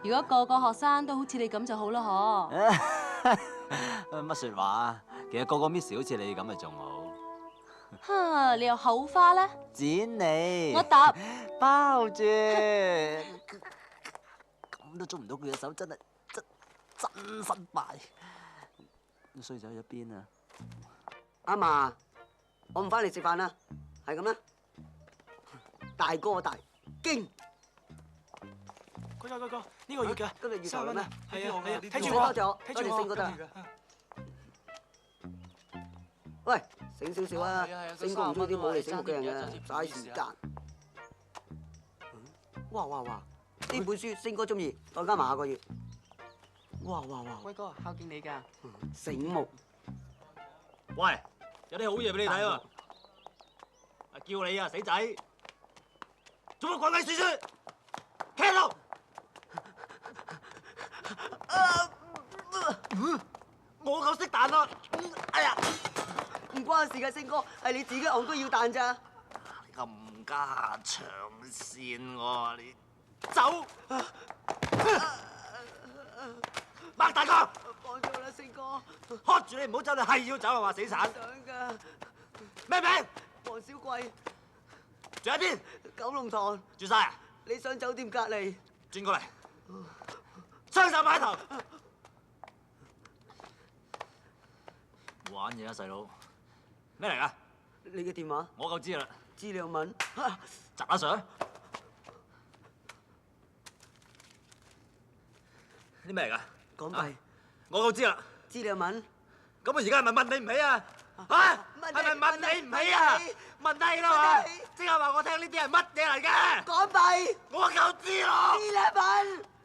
如果個個學生都好似你咁就好啦，嗬。乜説話啊？其實個個 Miss 好似你咁咪仲好。哈！你又口花咧？剪你。我答。包住。咁都捉唔到佢嘅手，真係真失敗。衰仔去咗邊啊？阿嫲，我唔翻嚟食飯啦，係咁啦。大哥大驚。哥，呢個月㗎，今日月頭啦咩？係啊，睇住我，多謝勝哥得啦。喂，醒少少啊！勝哥唔中意啲冇嚟醒目嘅人啊，嘥時間。哇！呢本書勝哥中意，再加埋下個月。哇！威哥孝敬你㗎。醒目。喂，有啲好嘢俾你睇喎。叫你啊，死仔！做乜鬼鬼祟祟？企喺度！我夠識彈啊！哎呀，唔關事㗎，勝哥，係你自己戇居要彈咋。冚家長線喎，你走！擘大個！放咗我啦，勝哥。喝住你唔好走，你係要走啊！話死想鏟！㗎。咩名？黃小貴。住喺邊？九龍塘。住晒啊？理想酒店隔離。轉過嚟，雙手擺頭。玩嘢啊，細佬！咩嚟㗎？你嘅電話？我夠知啦。資料文。窒阿 Sir。啲咩嚟㗎？港幣。我夠知啦。資料文。咁我而家係咪問你唔起啊？嚇？係咪問你唔起啊？問低啦嘛！即係話我聽呢啲係乜嘢嚟嘅？港幣。我夠知咯。資料文。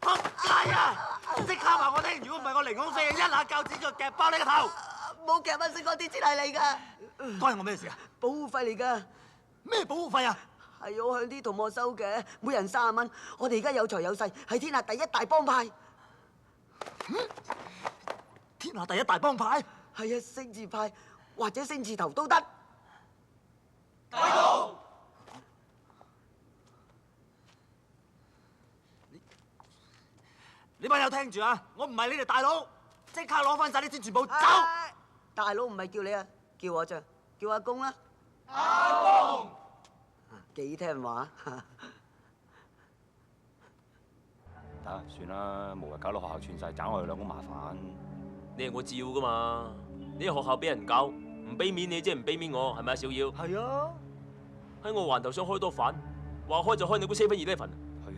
仆街啊！即刻話我聽，如果唔係我凌空飛，一下鉸剪腳夾爆你個頭！冇夾乜，勝哥啲錢係你㗎。關我咩事啊？保護費嚟㗎。咩保護費啊？係我向啲同學收嘅，每人30蚊。我哋而家有財有勢，係天下第一大幫派。天下第一大幫派？係啊，星字派或者星字頭都得。大佬，你班友聽住啊！我唔係你哋大佬，即刻攞翻晒啲錢全部走！大佬唔係叫你啊，叫我咋？叫阿公啦。阿公，幾聽話。得算啦，無謂搞到學校串晒，找我哋兩公麻煩。你係我照㗎嘛？你喺學校俾人搞，唔俾面你即係唔俾面我，係咪啊，小耀？係啊。喺我環頭想開多飯，話開就開，你估7-11？係啊，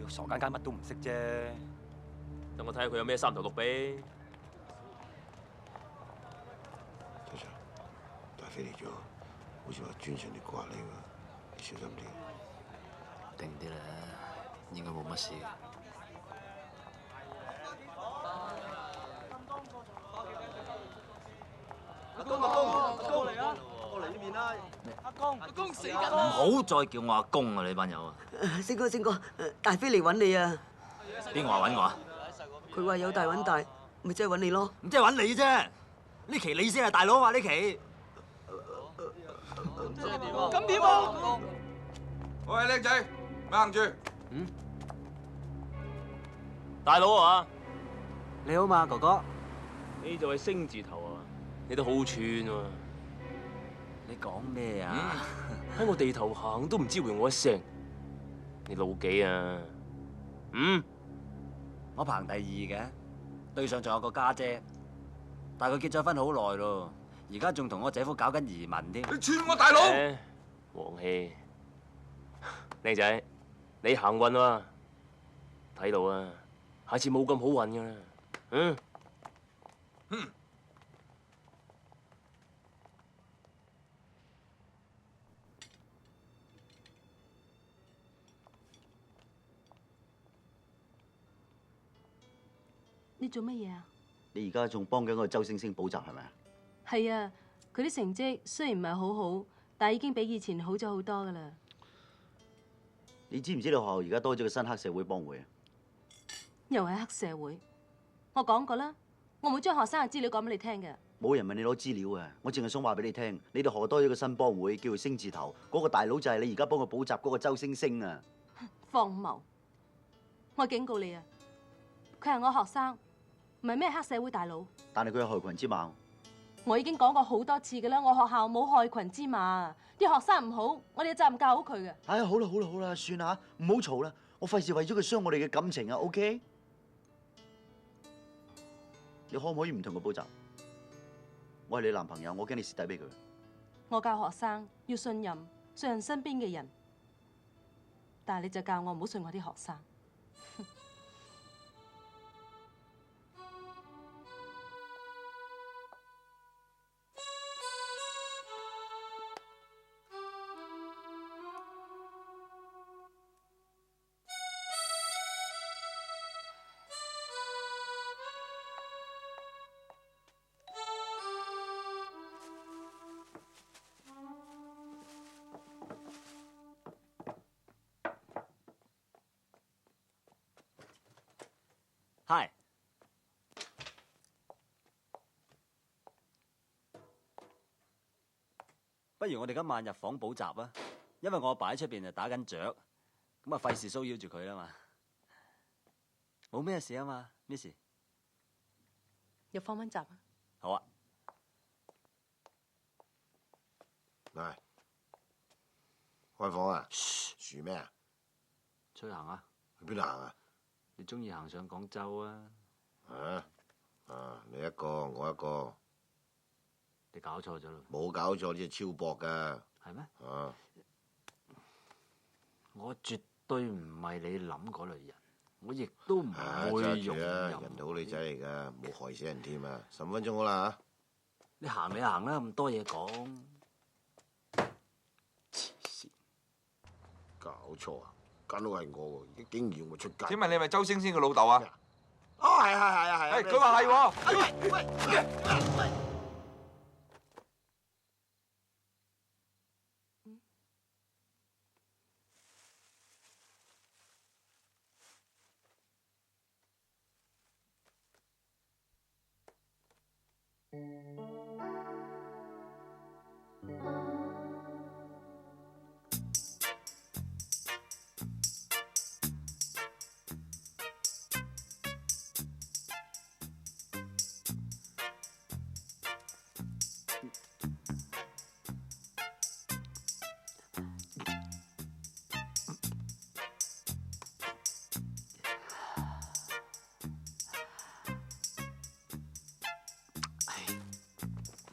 傻更更乜都唔識啫。等我睇下佢有咩三頭六臂。隊長，大飛嚟咗，好似話專程嚟刮你喎，你小心啲。定啲啦，應該冇乜事。阿公嚟啊！過嚟呢邊啦。阿公死緊唔好再叫我阿公啊！你班友啊！勝哥，大飛嚟揾你啊！邊個話揾我啊？佢話有大揾大，咪即係揾你咯。唔即係揾你啫！呢期你先係大佬啊！呢期。咁點啊？喂，靚仔，咪行住。大佬啊！你好嘛，哥哥。你就係星字頭啊！你都好串喎。你講咩啊？喺我地頭行都唔知回我一聲，你老幾啊？我排第2嘅，對上仲有個家姐，但係佢結咗婚好耐咯，而家仲同我姐夫搞緊移民添。你串我大佬！黃氣，靚仔，你行運啊！睇到啊，下次冇咁好運噶啦。你做乜嘢啊？你而家仲幫緊個周星星補習係咪啊？係啊，佢啲成績雖然唔係好好，但係已經比以前好咗好多噶啦。你知唔知道學校而家多咗個新黑社會幫會啊？又係黑社會，我講過啦，我冇將學生嘅資料講俾你聽嘅。冇人問你攞資料啊！我淨係想話俾你聽，你哋學多咗個新幫會，叫做星字頭，嗰個大佬就係你而家幫佢補習嗰個周星星啊！荒謬！我警告你啊，佢係我學生，唔係咩黑社會大佬。但係佢有害群之馬。我已經講過好多次㗎啦，我學校冇害群之馬，啲學生唔好，我哋有責任教好佢嘅。哎呀，好啦好啦好啦，算啦，唔好嘈啦，我費事為咗佢傷我哋嘅感情啊 ，OK？ 你可唔可以唔同佢補習？我係你男朋友，我驚你蝕底俾佢。我教學生要信任身邊嘅人，但係你就教我唔好信我啲學生。Hi，不如我哋今晚入房補習啊，因為我阿爸喺出邊就打緊雀，咁啊費事騷擾住佢啦嘛。冇咩事啊嘛 ，Miss。入房溫習啊！好啊。嚟，開房啊！噓咩啊？出去行啊！去邊度行啊？你中意行上廣州啊？你一個，我一個。你搞錯咗啦！冇搞錯，呢係超薄噶。係咩？啊！我絕對唔係你諗嗰類人，我亦都唔會容忍。人哋好女仔嚟噶，冇害死人添啊！15分鐘好啦嚇。你行你行啦，咁多嘢講。黐線！搞錯啊！間屋係我喎，竟然要我出街。請問你係咪周星星嘅老豆啊？哦，係啊！佢話係喎。喂！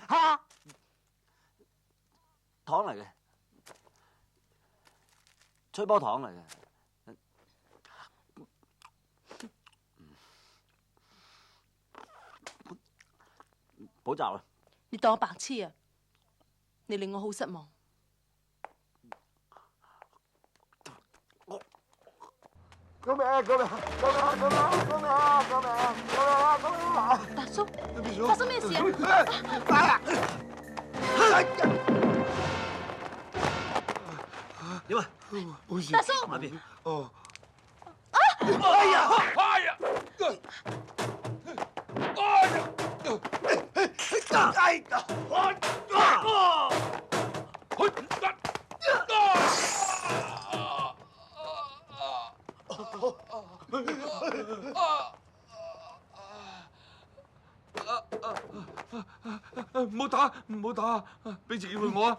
嚇！糖嚟嘅，吹波糖嚟嘅。補習啊！你當我白痴啊！你令我好失望。救命！大叔，發生咩事啊？點啊？冇事。大叔。埋邊？哦。哎呀！唔好打，唔好打，俾次機會我啊！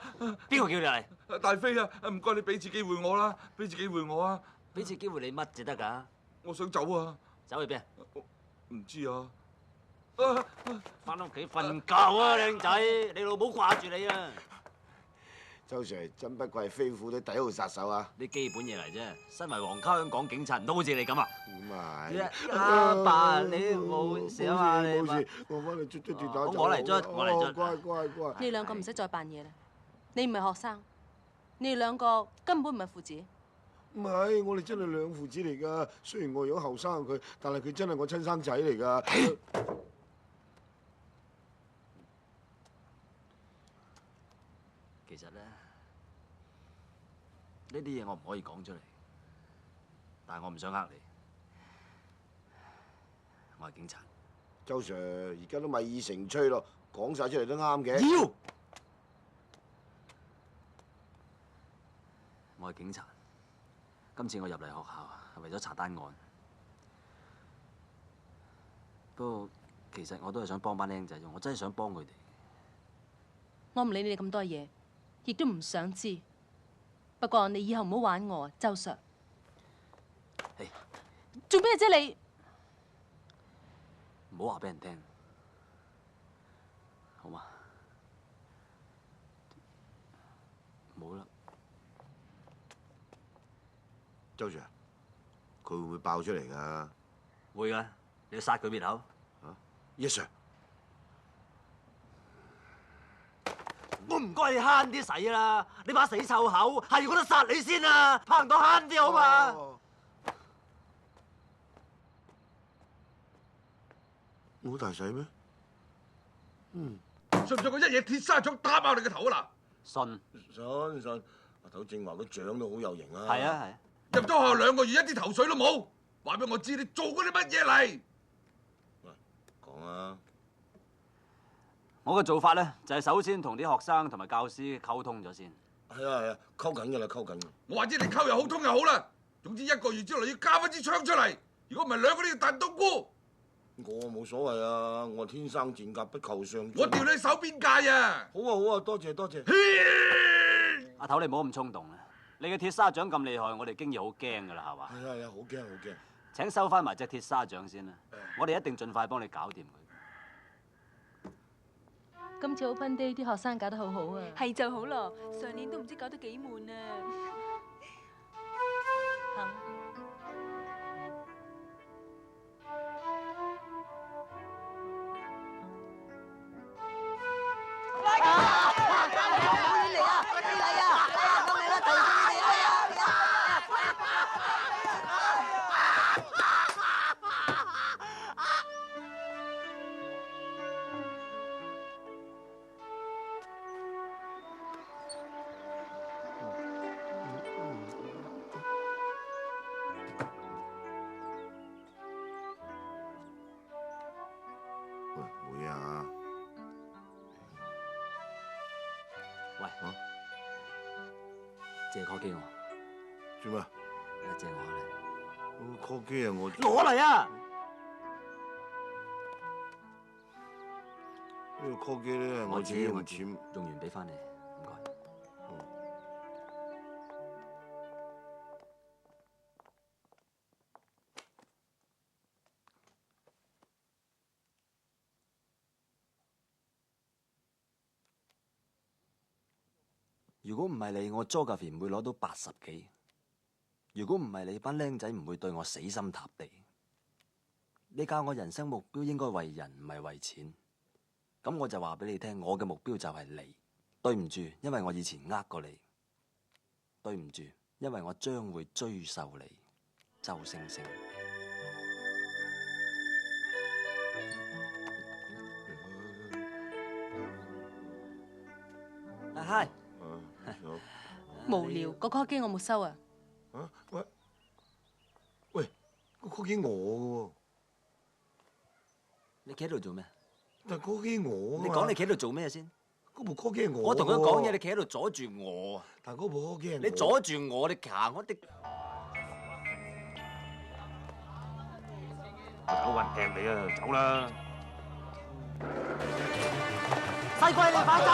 邊個叫你嚟？大飛啊，唔該你俾次機會我啦，俾次機會我啊！俾次機會你乜至得㗎？我想走啊！走去邊？唔知啊！翻屋企瞓覺啊，靚仔！你老母掛住你啊！周 Sir 真不愧係飛虎隊第一號殺手啊！啲基本嘢嚟啫，身為皇家香港警察，唔通好似你咁啊？咁啊阿爸，你冇事啊嘛？你冇事，我翻嚟捽跌打走。我嚟捽，我嚟捽。乖乖乖！你哋兩個唔使再扮嘢啦，你唔係學生，你哋兩個根本唔係父子。唔係，我哋真係兩父子嚟㗎。雖然我有後生佢，但係佢真係我親生仔嚟㗎。其實咧，呢啲嘢我唔可以講出嚟，但係我唔想呃你。我係警察。周 Sir 而家都米已成炊咯，講晒出嚟都啱嘅。要！我係警察。今次我入嚟學校係為咗查單案，不過其實我都係想幫班僆仔啫，我真係想幫佢哋。我唔理你哋咁多嘢，亦都唔想知。不過你以後唔好玩我啊，周 Sir。做咩啫你？唔好話俾人聽，好嘛？冇啦。周 Sir，佢會唔會爆出嚟㗎？會㗎，你要殺佢滅口。Yes Sir。我唔該你慳啲使啦，你把死臭口，係覺得殺你先啊！拍唔到慳啲好嘛？我好大使咩？信唔信我一嘢鐵砂掌打爆你個頭啊信。信。阿頭正話個獎都好有型啊！係啊係。入咗學校2個月，一啲頭緒都冇，話俾我知你做過啲乜嘢嚟？講啊！我嘅做法咧，就係首先同啲學生同埋教師溝通咗先。係啊，溝緊㗎啦，溝緊。我話知你溝又好通又好啦，總之1個月之內要交翻支槍出嚟，如果唔係2個都要彈冬菇。我冇所謂啊，我天生賤格不求上進。我調你守邊界啊！好啊，多謝。阿頭你唔好咁衝動啦，你嘅鐵砂掌咁厲害，我哋經已好驚㗎啦，係嘛？係啊，好驚。請收翻埋隻鐵砂掌先啦，我哋一定盡快幫你搞掂佢。今次 Open Day 啲學生搞得好好啊！係就好咯，上年都唔知搞得幾悶啊！會啊！喂，借 call 機我。做咩？借我嚟。call 機啊，我攞嚟啊！呢個 call 機咧，我自己用錢用完俾翻你，唔該。如果唔係你，我 Geography 唔會攞到80幾。如果唔係你，班僆仔唔會對我死心塌地。你教我人生目標應該為人，唔係為錢。咁我就話俾你聽，我嘅目標就係你。對唔住，因為我以前呃過你。對唔住，因為我將會追究你。周星星。嗨。無聊，個 call 機我冇收啊！喂，個 call 機我嘅喎。你企喺度做咩？但係 call 機我啊嘛。你講你企喺度做咩先？嗰部 call 機係我。我同佢講嘢，你企喺度阻住我。但係嗰部 call 機係你阻住我，你行我啲。我走運掟你啊，走啦！細貴你快走！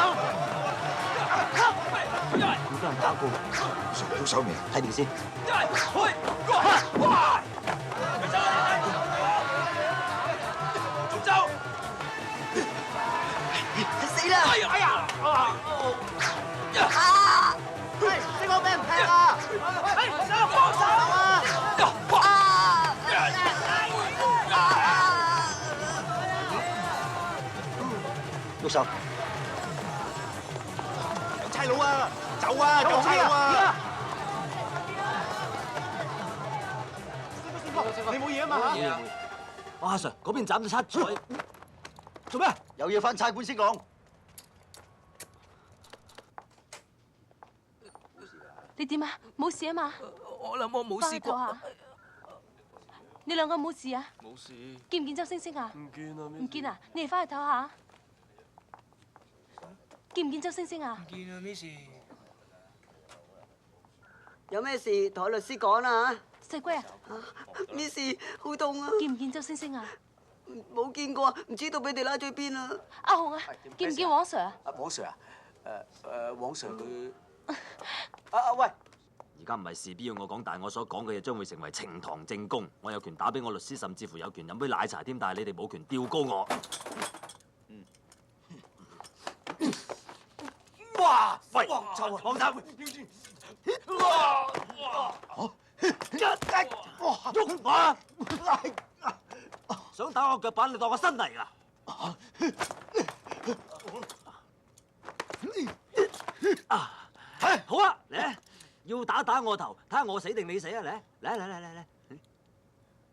好多人打過，上到手未？睇定先。走！死啦！哎呀！喂，星哥俾人劈啊！哎，想幫手啊！喐手！有差佬啊！走啊！有差佬啊！你冇嘢啊嘛嚇？阿 Sir 嗰邊斬咗七彩，做咩？有嘢翻差館先講。你點啊？冇事啊嘛？我諗我冇試過。翻去唞下。你兩個冇事啊？冇事。見唔見周星星啊？唔見啊！唔見啊？你哋翻去唞下。見唔見周星星啊？唔見啊，Miss。有咩事同我律師講啦細龜啊，Miss 好痛啊！見唔見周星星啊？冇見過，唔知道俾你拉咗邊啊！阿紅啊，見唔見黃 Sir 啊？黃 Sir 啊？黃 Sir 佢喂！而家唔係事必要我講，但係我所講嘅嘢將會成為呈堂證供。我有權打俾我律師，甚至乎有權飲杯奶茶添，但係你哋冇權吊高我。哇！喂，臭啊！放手！哇！喐我！想打我腳板，你當我新嚟㗎？好啊，嚟！要打我頭，睇下我死定你死啊！嚟！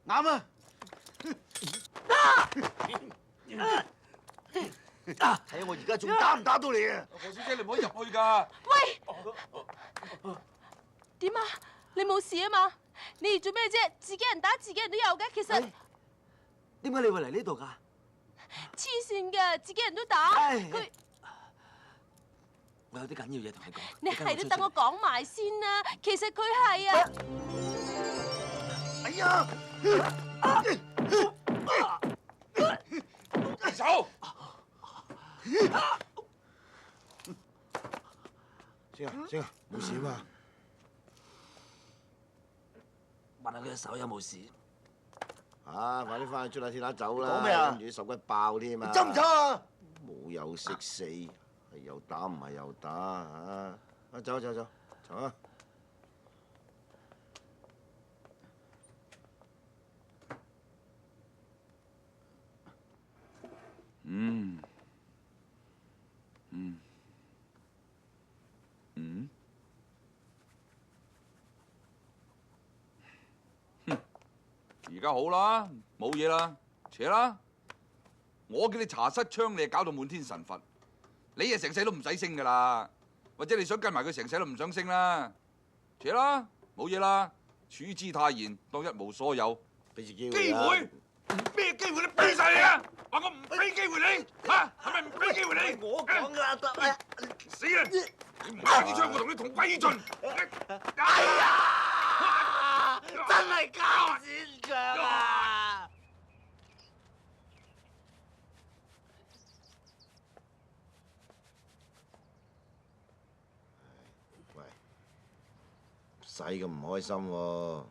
啱啊！睇下我而家仲打唔打到你啊！何小姐，你唔可以入去㗎。喂，點啊？你冇事啊嘛？你哋做咩啫？自己人打自己人都有嘅，其實點解你會嚟呢度㗎？黐線㗎，自己人都打佢。我有啲緊要嘢同你講。你係都等我講埋先啦。其實佢係啊。哎呀！手！星啊，冇事啊嘛？問下佢隻手有冇事？啊！快啲翻去出下鐵打走啦！講咩啊跟住啲手骨爆添啊！走唔走啊？冇有識死，係又打唔係又打啊！啊，走啊！而家好啦，冇嘢啦，扯啦！我叫你查失槍，你搞到滿天神佛，你啊成世都唔使升噶啦，或者你想跟埋佢成世都唔想升啦，扯啦，冇嘢啦，處之泰然，當一無所有。俾次機機會？咩機會你俾晒你啊！話我唔俾機會你，嚇係咪唔俾機會你？我講㗎，得死啦！你唔開支槍，我同你同歸於盡。哎呀！真係交戰場啊！喂，使咁唔開心喎，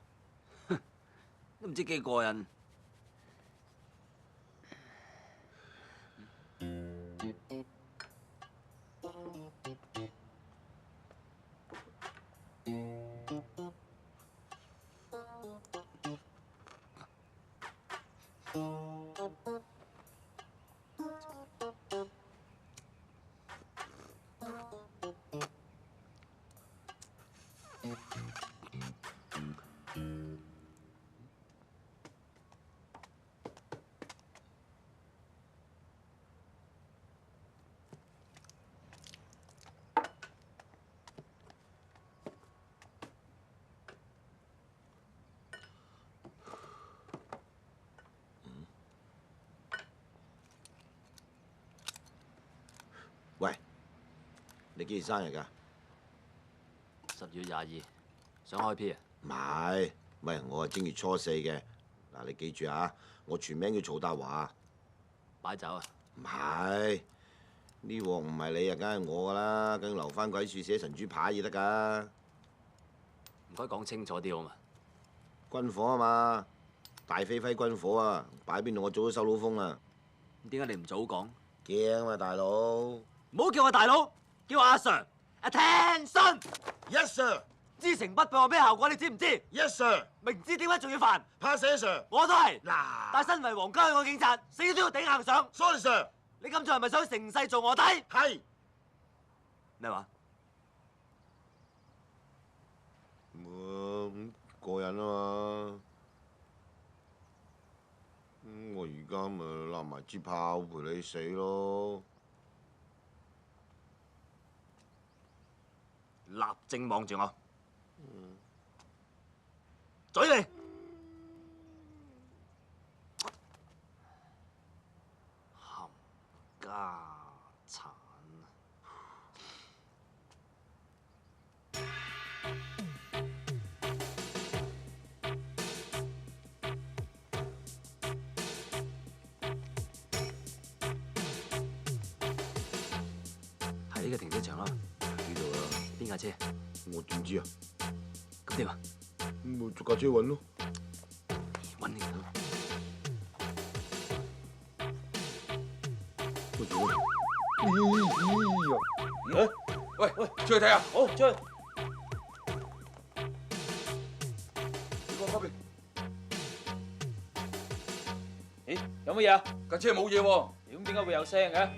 都唔知幾過癮。喂，你幾時生日㗎？10月22，想開 P 啊？唔係，喂，我係正月初4嘅。嗱，你記住啊，我全名叫曹達華。擺酒啊？唔係，呢鑊唔係你啊，梗係我噶啦，梗留翻鬼樹寫神豬牌至得噶。唔該講清楚啲好嘛？軍火啊嘛，大飛揮軍火啊，擺邊度我早都收到風啦。咁點解你唔早講？驚啊嘛，大佬。唔好叫我大佬，叫我阿 Sir。Attention！ Yes sir。知情不報有咩效果？你知唔知 ？Yes sir。明知點解仲要煩？怕死 Sir。我都係。嗱，但身為皇家香港警察，死都要頂硬上。Sorry Sir。你今次係咪想成世做卧底？係。咩話？咁過癮啊嘛！我而家咪攬埋支炮陪你死咯！立正望住我，嘴你！冚家產！喺呢個停車場啦，呢度啦。邊架車？我點知啊？咁點啊？咪逐架車揾咯。揾你咯。我做咩？喂，出去睇下。好，出去。你講嗰邊。咦，有乜嘢啊？架車冇嘢喎。咁點解會有聲嘅？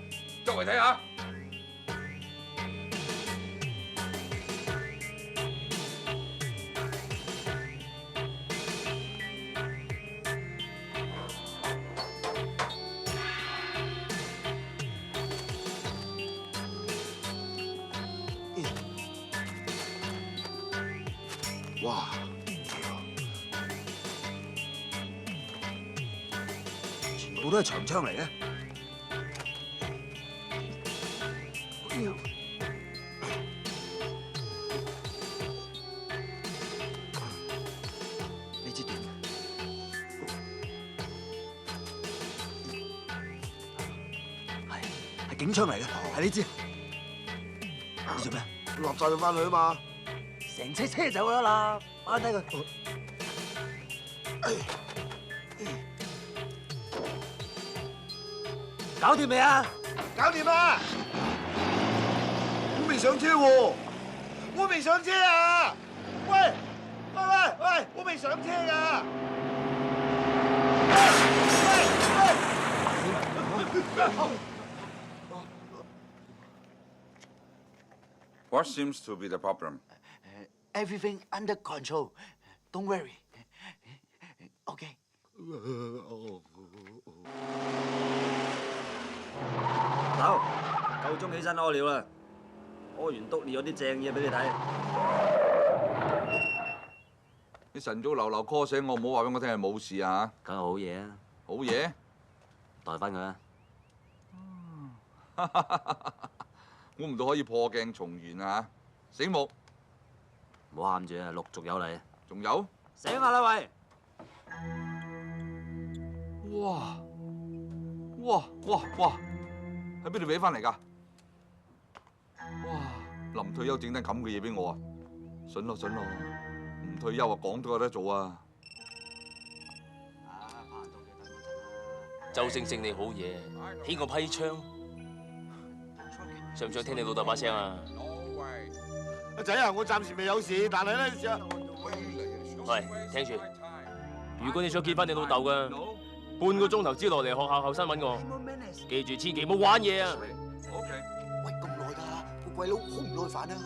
周圍睇下。哇！全部都係長槍嚟嘅。呢支電係警槍嚟嘅，係呢支。你做咩？立晒佢翻去啊嘛！成車車走咗啦，擺低佢。搞掂未啊？搞掂啦！我未上車喎，我未上車啊！喂，我未上車㗎！What seems to be the problem? Everything under control. Don't worry. Okay. 走，夠鐘起身屙尿啦！屙完篤尿有啲正嘢俾你睇。你晨早流流 call 醒我，唔好話俾我聽係冇事啊！梗係好嘢啊！好嘢，代翻佢啊！估唔到可以破鏡重圓啊！醒目，唔好喊住啊，陸續有嚟。仲有？醒下啦喂！哇！喺邊度搲翻嚟㗎？哇！臨退休整單咁嘅嘢俾我啊！筍咯，唔退休啊，講都有得做啊！周星星你好嘢，起個批槍，想唔想聽你老豆把聲啊？阿仔啊，我暫時未有事，但係咧，喂，聽住，如果你想見翻你老豆嘅，半個鐘頭之內嚟學校後生揾我，記住千祈唔好玩嘢啊！喂，咁耐㗎，個鬼佬好唔耐煩啊！得啦，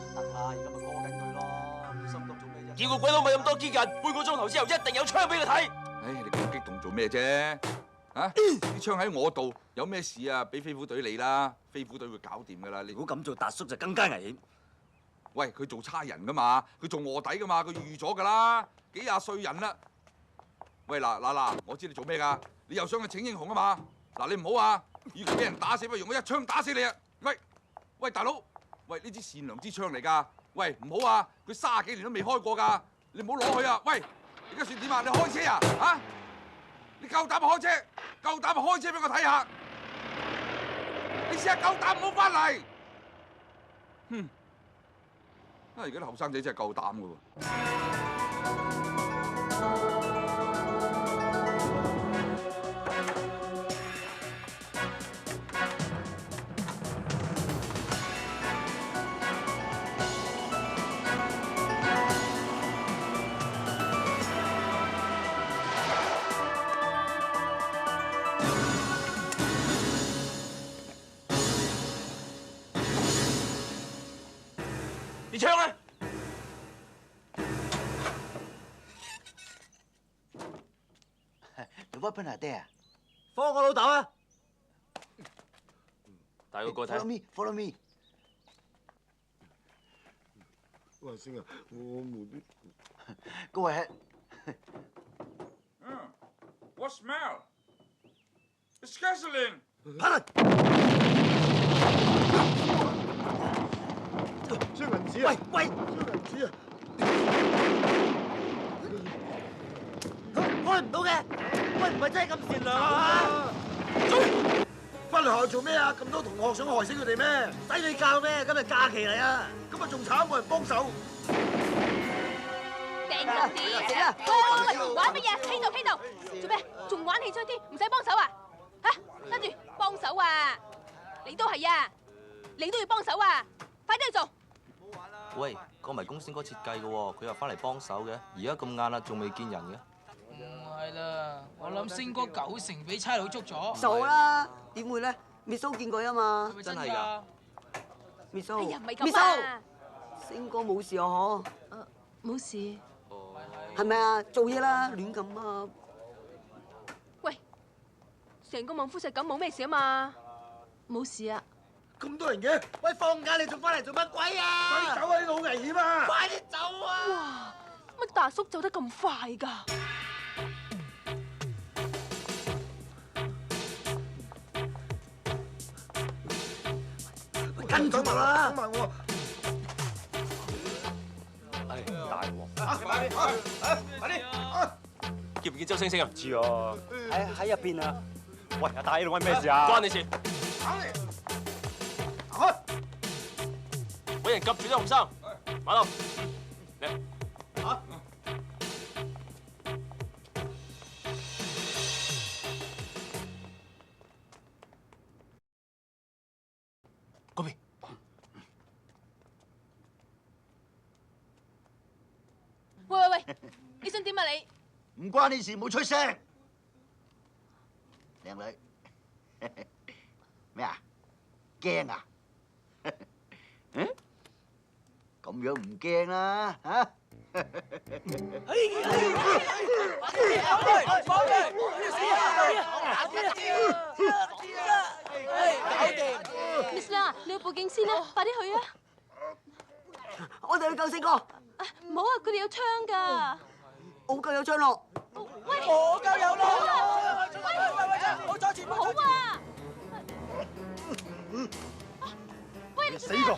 而家咪過緊佢咯，心急做咩啫？叫個鬼佬咪咁多激人，半個鐘頭之後一定有槍俾佢睇。唉，你咁激動做咩啫？啊！啲槍喺我度，有咩事啊？俾飛虎隊你啦，飛虎隊會搞掂㗎啦。你如果咁做，達叔就更加危險。喂，佢做差人㗎嘛，佢做卧底㗎嘛，佢預咗㗎啦，幾廿歲人啦。喂，嗱，我知你做咩㗎？你又想去請英雄啊嘛？嗱，你唔好啊！與其俾人打死，不如我一槍打死你啊！喂，大佬，喂，呢支善良之槍嚟㗎。喂，唔好啊！佢30幾年都未開過㗎，你唔好攞去啊！喂，而家算點啊？你開車啊？啊！你夠膽咪開車？夠膽咪開車俾我睇下！你試下夠膽唔好翻嚟。哼！而家啲後生仔真係夠膽㗎喎。你槍啊！ The weapon are there. 放我老豆啊！帶個過 Follow me, follow me. 喂，星啊，我無端。 Go ahead. What smell? It's gasoline. 張銀紙啊！喂，張銀紙啊！開唔到嘅，喂，唔係真係咁善良啊！翻嚟學校做咩啊？咁多同學想害死佢哋咩？使你教咩？今日假期嚟啊！今日仲慘，冇人幫手。掟咁啲，喂，玩乜嘢？喺度，做咩？仲玩起咗啲，唔使幫手啊？嚇，跟住幫手啊！你都係啊，你都要幫手啊！快啲去做！喂，個迷宮先哥設計嘅喎，佢又翻嚟幫手嘅，而家咁晏啦，仲未見人嘅。唔係啦，我諗星哥90%俾差佬捉咗。傻啦，點會咧？Miss O 見過啊嘛。真係㗎。 Miss O，哎呀，唔係咁啊！星哥冇事啊嗬？冇事。係咪啊？做嘢啦，亂咁啊！喂，成個孟夫石咁冇咩事啊嘛？冇事啊！咁多人嘅，喂，放假你仲翻嚟做乜鬼啊？快啲走啊！呢度好危險啊！快啲走啊！哇，乜大叔走得咁快㗎？跟住我啦！等埋我。大鑊！快啲！見唔見周星星啊？唔知啊。喺入邊啊！喂，阿大，你揾咩事啊？關你事！行嚟，行開！揾人夾住啲學生，馬路嚟。嚇！嗰邊。喂，你想點啊你？唔關你事，冇出聲。靚女，咩啊？驚啊？嗯？咁樣唔驚啦，嚇？Miss 啦，你去報警先啦，快啲去啊！我哋去救星哥。唔好啊，佢哋有槍㗎。我夠有槍咯。喂，我夠有咯。喂，好阻住，好啊！喂，你死咗！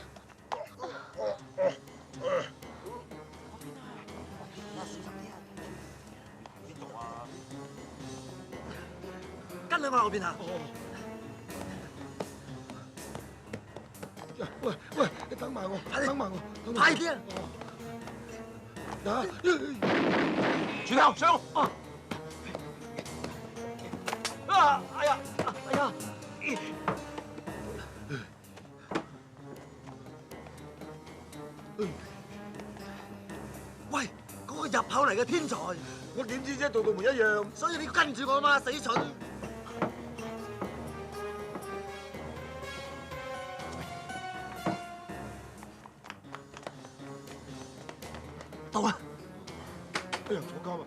跟喺我後邊啊！喂，你等埋我，等埋我，快啲啊！啊！全校上！啊！哎呀！哎呀！喂，嗰個入口嚟嘅天才，我點知啫？度度門一樣，所以你要跟住我嘛，死蠢！到啦！哎呀，坐監啊！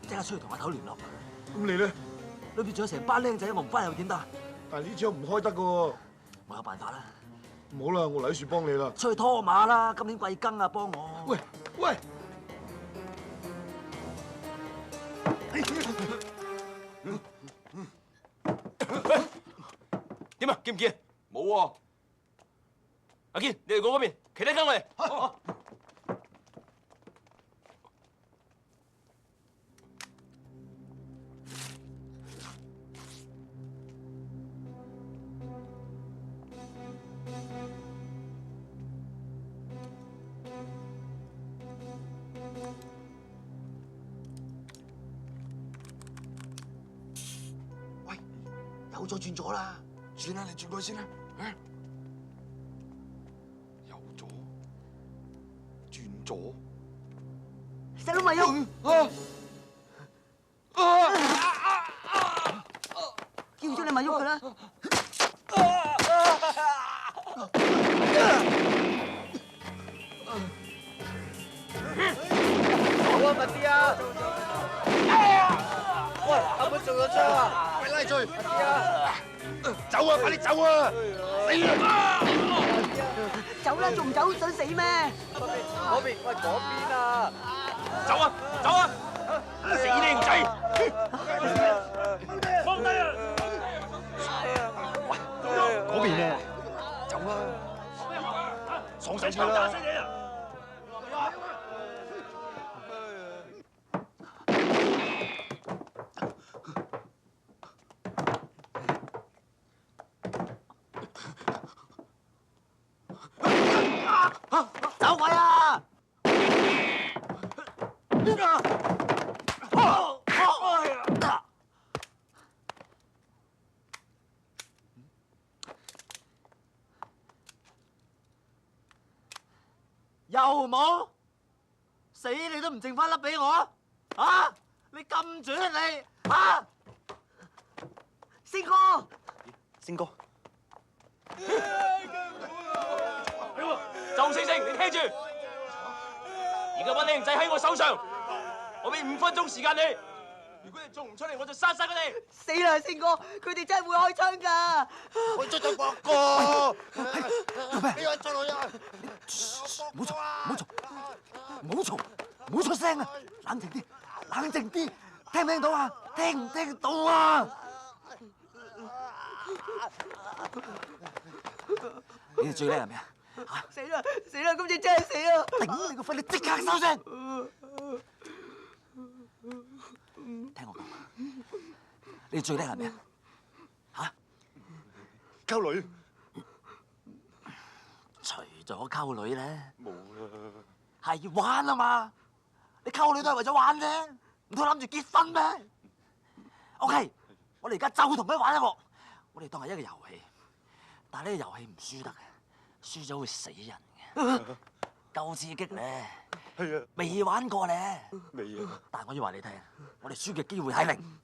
即刻出去同阿頭聯絡。咁你咧？裏邊仲有成班僆仔，我唔翻又點得？但係呢槍唔開得噶喎。我有辦法啦。唔好啦，我嚟樹幫你啦。出去拖馬啦！今年貴庚啊，幫我。喂！點啊？見唔見？冇喎。阿堅，你哋過嗰邊，其他跟我哋。有咗轉咗啦。算啦，你轉過先啦。有咗，轉咗。細佬咪喐，叫咗你咪喐佢啦。好啊，密啲啊！喂，阿妹中咗槍啊！快拉追！密啲啊！走啊！快啲走啊！死啊！走啦，仲唔走？想死咩？嗰邊，喂，嗰邊啊！走啊，走啊！死靚仔！放低啊！嗰邊啊！走啊！爽手槍打死你啊！走位啊！又冇死你都唔剩翻粒俾我啊！你咁轉你啊！星哥，星哥，周星星，你聽住，而家班靚仔喺我手上，我俾5分鐘時間你。如果你做唔出嚟，我就殺晒佢哋。死啦，星哥，佢哋真係會開槍㗎！我捉咗博哥，做咩？俾我捉女啊！唔好嘈，唔好嘈，唔好嘈，唔好出聲啊！冷靜啲，冷靜啲，聽唔聽到啊？聽唔聽到啊？你哋最叻係咩啊？死啦，死啦，今次真係死啦！頂你個肺！你即刻收聲！聽我講，你哋最叻係咩啊？溝女。除咗溝女咧，冇啦。係玩啊嘛！你溝女都係為咗玩啫，唔通諗住結婚咩 ？OK， 我哋而家就同佢玩一幕，我哋當係一個遊戲，但係呢個遊戲唔輸得嘅，輸咗會死人嘅，夠刺激咧。係啊。未玩過咧。未啊。但係我要話你聽，我哋輸嘅機會係零，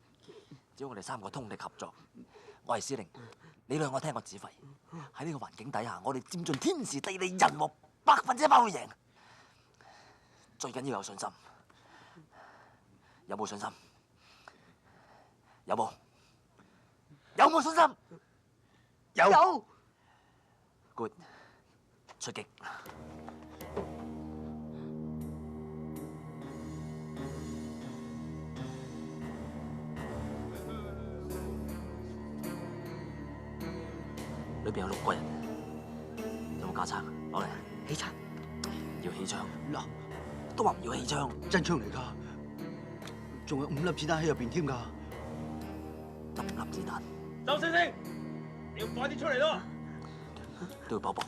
只要我哋3個通力合作。我係司令，你兩個聽我指揮。喺呢個環境底下，我哋佔盡天時地利人和，100%會贏。最緊要有信心，有冇信心？有冇？有冇信心？有。Good， 出擊。裏邊有6個人，有冇架撐？攞嚟。起槍。要起槍。嗱，都話唔要起槍。真槍嚟㗎，仲有5粒子彈喺入邊添㗎。10粒子彈。周星星，你要快啲出嚟咯！都要搏搏。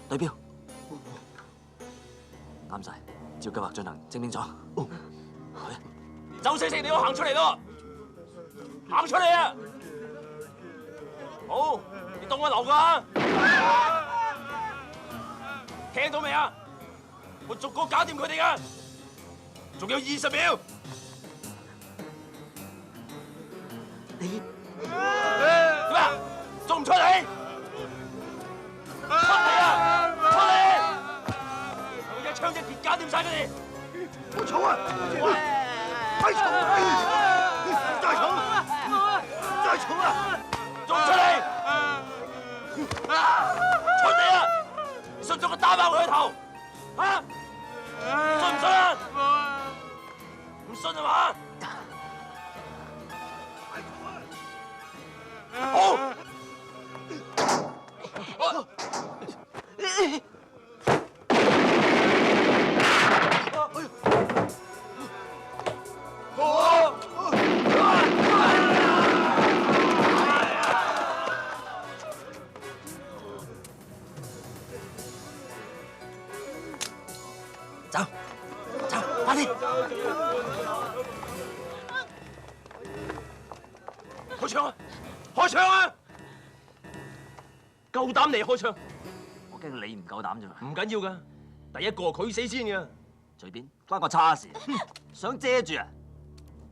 對標。啱晒，照計劃進行，清唔清楚？周星星，你要行出嚟咯！行出嚟啊！好，你當我流㗎？聽到未啊？我逐個搞掂佢哋㗎，仲有20秒。你點啊？仲唔出嚟？出嚟啊！出嚟！我一槍一鐵搞掂晒佢哋。唔好嘈啊！快嘈！再嘈！再嘈啊！仲唔出嚟？出嚟啊！信唔信我打爆佢個頭？嚇！信唔信啊？唔信係嘛？好。走，走，快啲！開槍啊！開開槍啊！夠膽你開槍？我驚你唔夠膽啫嘛。唔緊要噶，第一個佢死先嘅。隨便，關我叉事。想遮住啊？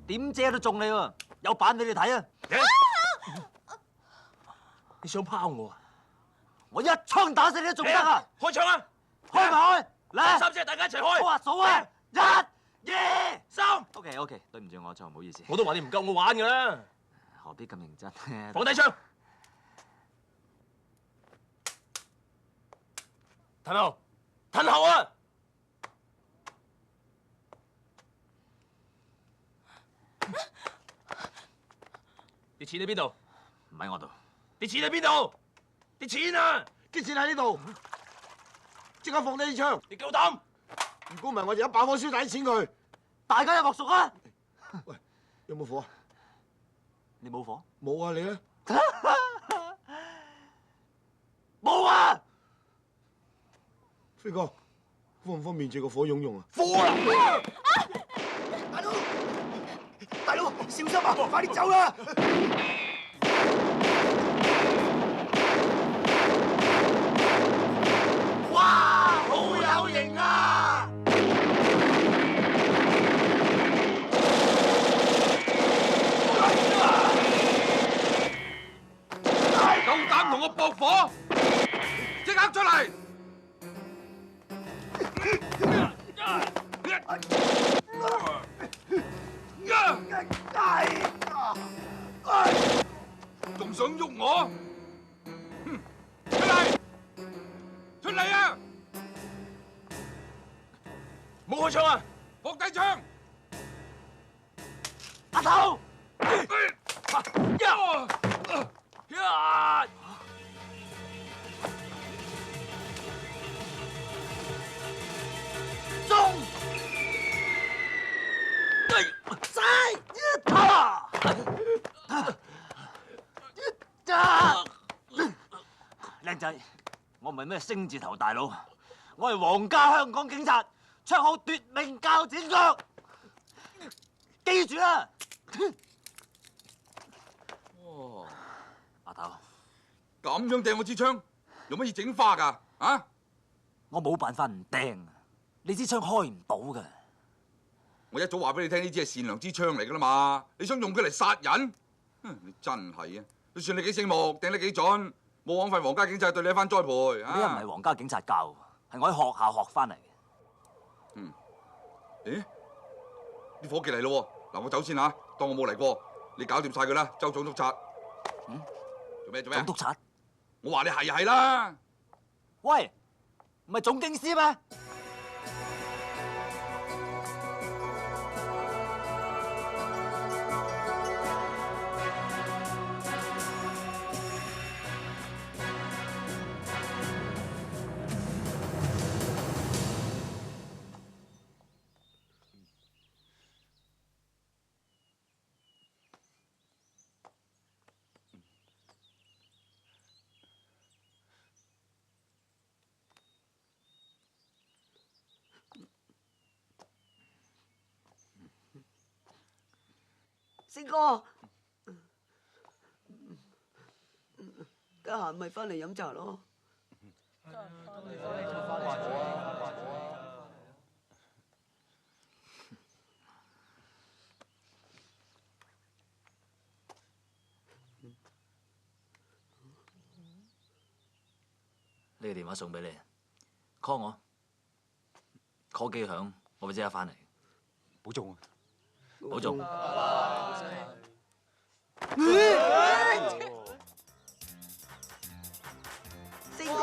點遮都中你喎！有版俾你睇啊！你想拋我啊？我一槍打死你都仲得啊！開槍啊！開埋去，嚟三姐大家一齊開。我話數啊！一、二、三。OK，對唔住我錯，唔好意思。我都話你唔夠我玩㗎啦。何必咁認真？放低槍。褪後，褪後啊！啲錢喺邊度？唔喺我度。啲錢喺邊度？啲錢啊！啲錢喺呢度，即刻放低啲槍。你夠膽？如果唔係，我就一把火燒晒啲錢佢。大家有莫屬啊！喂，有冇火啊？你冇火？冇啊，你咧？冇啊！飛哥，方唔方便借個火用用啊？火啊！大佬，小心啊！快啲走啦！哇，好有型啊！夠膽同我搏火，即刻出嚟！仲想喐我？出嚟！出嚟啊！冇開槍啊！放低槍！阿頭！中！晒一塔！靚仔，我唔係咩星字頭大佬，我係皇家香港警察，綽號奪命鉸剪腳，記住啦！哇！阿頭，咁樣掟我支槍，用乜嘢整花㗎？啊！我冇辦法唔掟，你支槍開唔到㗎。我一早話俾你聽，呢支係善良支槍嚟㗎啦嘛！你想用佢嚟殺人？你真係啊！就算你幾醒目，掟得幾準，冇枉費皇家警察對你一番栽培。呢個唔係皇家警察教，係我喺學校學翻嚟嘅。咦？啲伙計嚟咯喎！嗱，我走先嚇，當我冇嚟過。你搞掂晒佢啦，周總督察。做咩？總督察？我話你係就係啦。喂，唔係總警司咩？星哥，得閒咪翻嚟飲茶咯。呢個電話送俾你 ，call 我 ，call 機響，我會即刻翻嚟。保重啊！保重。星哥，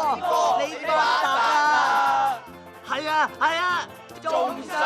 你發達啦！係啊，係啊，仲想